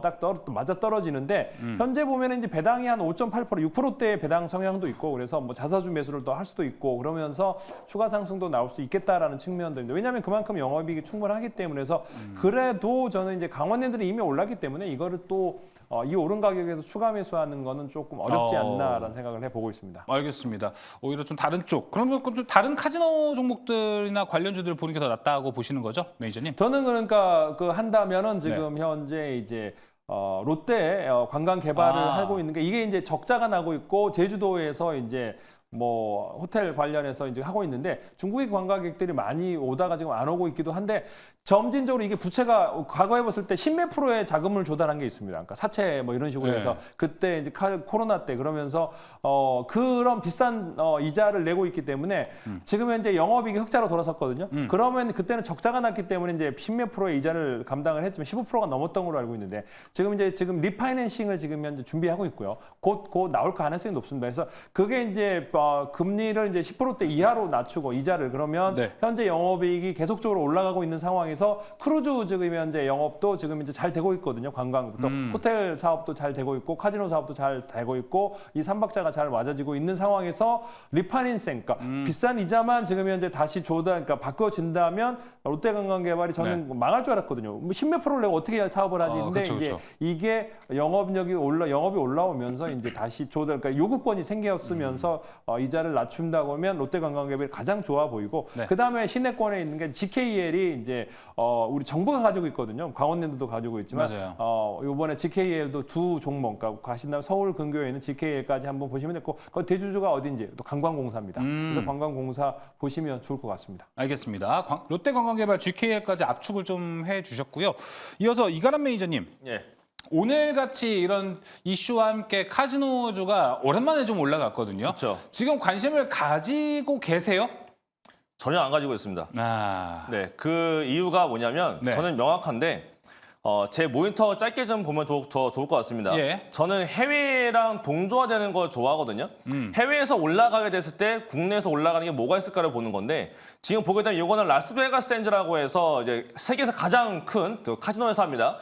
딱 맞아 떨어지는데 현재 보면 이제 배당이 한 5.8%, 6%대의 배당 성향도 있고 그래서 뭐 자사주 매수를 더 할 수도 있고 그러면서 추가 상승도 나올 수 있겠다라는 측면들인데 왜냐하면 그만큼 영업이익이 충분하기 때문에 그래서 그래도 저는 이제 강원랜드는 이미 올랐기 때문에 이거를 또 이 오른 가격에서 추가 매수하는 거는 조금 어렵지 않나라는 생각을 해보고 있습니다. 알겠습니다. 오히려 좀 다른 쪽, 그러면 좀 다른 카지노 종목들이나 관련주들 보는 게 더 낫다고 보시는 거죠, 매니저님? 저는 그러니까 한다면은 지금 현재 이제 롯데 관광 개발을 하고 있는 게 이게 이제 적자가 나고 있고 제주도에서 이제 뭐 호텔 관련해서 이제 하고 있는데 중국의 관광객들이 많이 오다가 지금 안 오고 있기도 한데 점진적으로 이게 부채가 과거에 봤을 때 10몇 프로의 자금을 조달한 게 있습니다. 그러니까 사채 뭐 이런 식으로 해서 그때 이제 코로나 때 그러면서 그런 비싼 이자를 내고 있기 때문에 지금 현재 영업이익이 흑자로 돌아섰거든요. 그러면 그때는 적자가 났기 때문에 이제 10몇 프로의 이자를 감당을 했지만 15%가 넘었던 걸로 알고 있는데 지금 리파이낸싱을 지금 현재 준비하고 있고요. 곧 나올 가능성이 높습니다. 그래서 그게 이제 금리를 이제 10%대 이하로 낮추고 이자를 그러면 네. 현재 영업이익이 계속적으로 올라가고 있는 상황에서 크루즈 지금 현재 영업도 지금 이제 잘 되고 있거든요. 관광부터 호텔 사업도 잘 되고 있고 카지노 사업도 잘 되고 있고 이 삼박자가 잘 맞아지고 있는 상황에서 리파인생, 그러니까 비싼 이자만 지금 현재 다시 그러니까 바꿔진다면 롯데관광개발이 저는 네. 망할 줄 알았거든요. 뭐 10몇 프로를 내고 어떻게 사업을 하지? 근데 그쵸, 이제 그쵸. 이게 영업이 올라오면서 이제 다시 그러니까 요구권이 생겼으면서 이자를 낮춘다고 하면 롯데관광개발이 가장 좋아 보이고 네. 그다음에 시내권에 있는 게 GKL이 이제 우리 정부가 가지고 있거든요. 강원랜드도 가지고 있지만 맞아요. 이번에 GKL도 두 종목 그러니까 가신다면 서울 근교에 있는 GKL까지 한번 보시면 되고 그 대주주가 어딘지 또 관광공사입니다. 그래서 관광공사 보시면 좋을 것 같습니다. 알겠습니다. 롯데관광개발 GKL까지 압축을 좀 해주셨고요. 이어서 이가람 매니저님. 예. 오늘같이 이런 이슈와 함께 카지노주가 오랜만에 좀 올라갔거든요. 그렇죠. 지금 관심을 가지고 계세요? 전혀 안 가지고 있습니다. 아, 네, 그 이유가 뭐냐면 네. 저는 명확한데 제 모니터 짧게 좀 보면 더 좋을 것 같습니다. 예. 저는 해외랑 동조화되는 걸 좋아하거든요. 해외에서 올라가게 됐을 때 국내에서 올라가는 게 뭐가 있을까를 보는 건데 지금 보게 되면 이거는 라스베가스 샌즈라고 해서 이제 세계에서 가장 큰 그 카지노 회사입니다.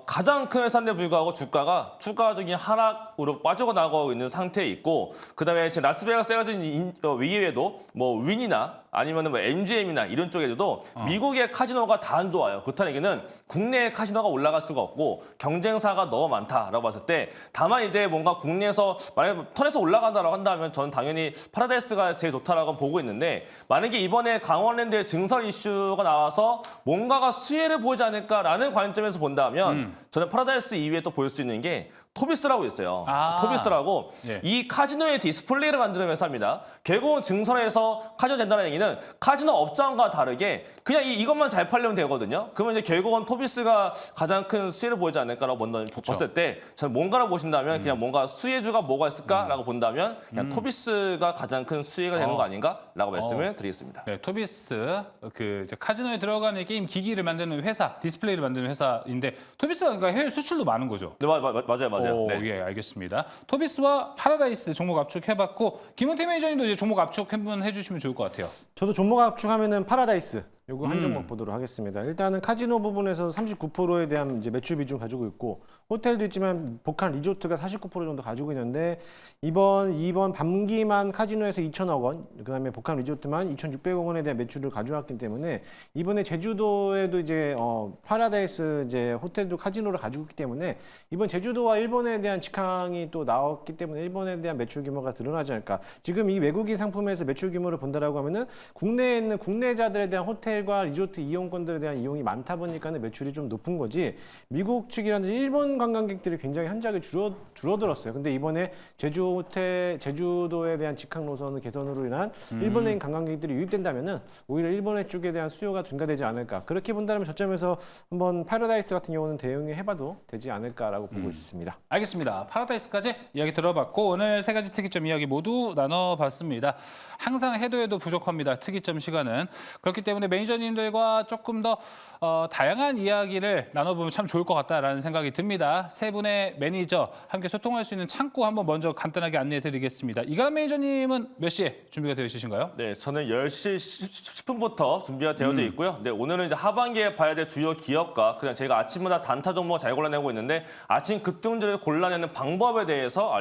가장 큰 회사인데 불구하고 주가가 추가적인 하락으로 빠져나가고 있는 상태에 있고 그다음에 지금 라스베가스 샌즈 위에도 뭐 윈이나 아니면은 뭐 MGM이나 이런 쪽에도 미국의 카지노가 다 안 좋아요. 그렇다는 얘기는 국내 카지노가 올라갈 수가 없고 경쟁사가 너무 많다라고 봤을 때 다만 이제 뭔가 국내에서 만약에 턴에서 올라간다라고 한다면 저는 당연히 파라다이스가 제일 좋다라고 보고 있는데 만약에 이번에 강원랜드의 증설 이슈가 나와서 뭔가가 수혜를 보이지 않을까라는 관점에서 본다면 저는 파라다이스 이후에 또 보일 수 있는 게 토비스라고 있어요. 아. 토비스라고 예. 이 카지노의 디스플레이를 만드는 회사입니다. 결국은 증설해서 카지노 된다는 얘기는 카지노 업장과 다르게 그냥 이것만 잘 팔려면 되거든요. 그러면 이제 결국은 토비스가 가장 큰 수혜를 보이지 않을까라고 봤을 때 저는 뭔가를 보신다면 그냥 뭔가 수혜주가 뭐가 있을까라고 본다면 그냥 토비스가 가장 큰 수혜가 되는 거 아닌가라고 말씀을 드리겠습니다. 네, 토비스 그 이제 카지노에 들어가는 게임 기기를 만드는 회사, 디스플레이를 만드는 회사인데 토비스가 그러니까 해외 수출도 많은 거죠. 네, 맞아요. 오, 네. 예, 알겠습니다. 토비스와 파라다이스 종목 압축해봤고 김은태 매니저님도 이제 종목 압축 한번 해주시면 좋을 것 같아요. 저도 종목 압축하면은 파라다이스 요거 한 종목 보도록 하겠습니다. 일단은 카지노 부분에서 39%에 대한 이제 매출 비중 가지고 있고 호텔도 있지만 복합 리조트가 49% 정도 가지고 있는데 이번 반기만 카지노에서 2천억 원, 그다음에 복합 리조트만 2,600억 원에 대한 매출을 가져왔기 때문에 이번에 제주도에도 이제 파라다이스 이제 호텔도 카지노를 가지고 있기 때문에 이번 제주도와 일본에 대한 직항이 또 나왔기 때문에 일본에 대한 매출 규모가 드러나지 않을까. 지금 이 외국인 상품에서 매출 규모를 본다라고 하면은 국내에 있는 국내자들에 대한 호텔과 리조트 이용권들에 대한 이용이 많다 보니까는 매출이 좀 높은 거지. 미국 측이라든지 일본 관광객들이 굉장히 현저하게 줄어들었어요. 근데 이번에 제주도에 대한 직항 노선 개선으로 인한 일본인 관광객들이 유입된다면은 오히려 일본의 쪽에 대한 수요가 증가되지 않을까. 그렇게 본다면 저점에서 한번 파라다이스 같은 경우는 대응을 해봐도 되지 않을까라고 보고 있습니다. 알겠습니다. 파라다이스까지 이야기 들어봤고 오늘 세 가지 특이점 이야기 모두 나눠봤습니다. 항상 해도 부족합니다. 특이점 시간은. 그렇기 때문에 매니저님들과 조금 더 다양한 이야기를 나눠보면 참 좋을 것 같다라는 생각이 듭니다. 세 분의 매니저 함께 소통할 수 있는 창구 한번 먼저 간단하게 안내해 드리겠습니다. 이가람 매니저님은 몇 시에 준비가 되어 있으신가요? 네, 저는 10시 10분부터 준비가 되어져 있고요. 네, 오늘은 이제 하반기에 봐야 될 주요 기업과 그냥 제가 아침마다 단타 종목을 잘 골라내고 있는데 아침 급등주를 골라내는 방법에 대해서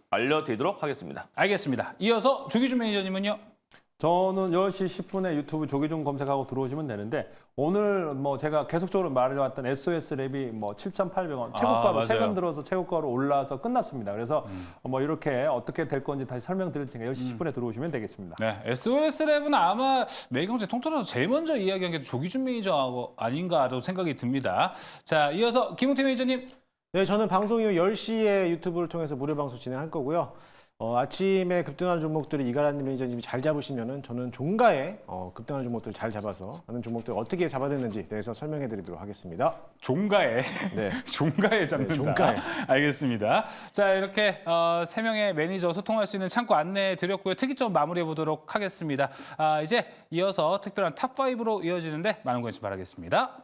알려드리도록 하겠습니다. 알겠습니다. 이어서 조기준 매니저님은요? 저는 10시 10분에 유튜브 조기준 검색하고 들어오시면 되는데 오늘 뭐 제가 계속적으로 말해왔던 SOS랩이 뭐 7,800원 최고가로 맞아요. 최근 들어서 최고가로 올라서 끝났습니다. 그래서 뭐 이렇게 어떻게 될 건지 다시 설명드릴 테니까 10시 10분에 들어오시면 되겠습니다. 네, SOS랩은 아마 매경제 통틀어서 제일 먼저 이야기한 게 조기준 매니저 아닌가라고 생각이 듭니다. 자, 이어서 김웅태 매니저님. 네, 저는 방송 이후 10시에 유튜브를 통해서 무료 방송 진행할 거고요. 아침에 급등하는 종목들을 이가람 매니저님이 잘 잡으시면은 저는 종가에 급등하는 종목들을 잘 잡아서 하는 종목들을 어떻게 잡아냈는지 대해서 설명해 드리도록 하겠습니다. 종가에 네. 종가에 잡는다. 네, 종가에. 알겠습니다. 자, 이렇게 세 명의 매니저 소통할 수 있는 창구 안내해 드렸고요. 특이점 마무리해 보도록 하겠습니다. 이제 이어서 특별한 탑5로 이어지는데 많은 관심 바라겠습니다.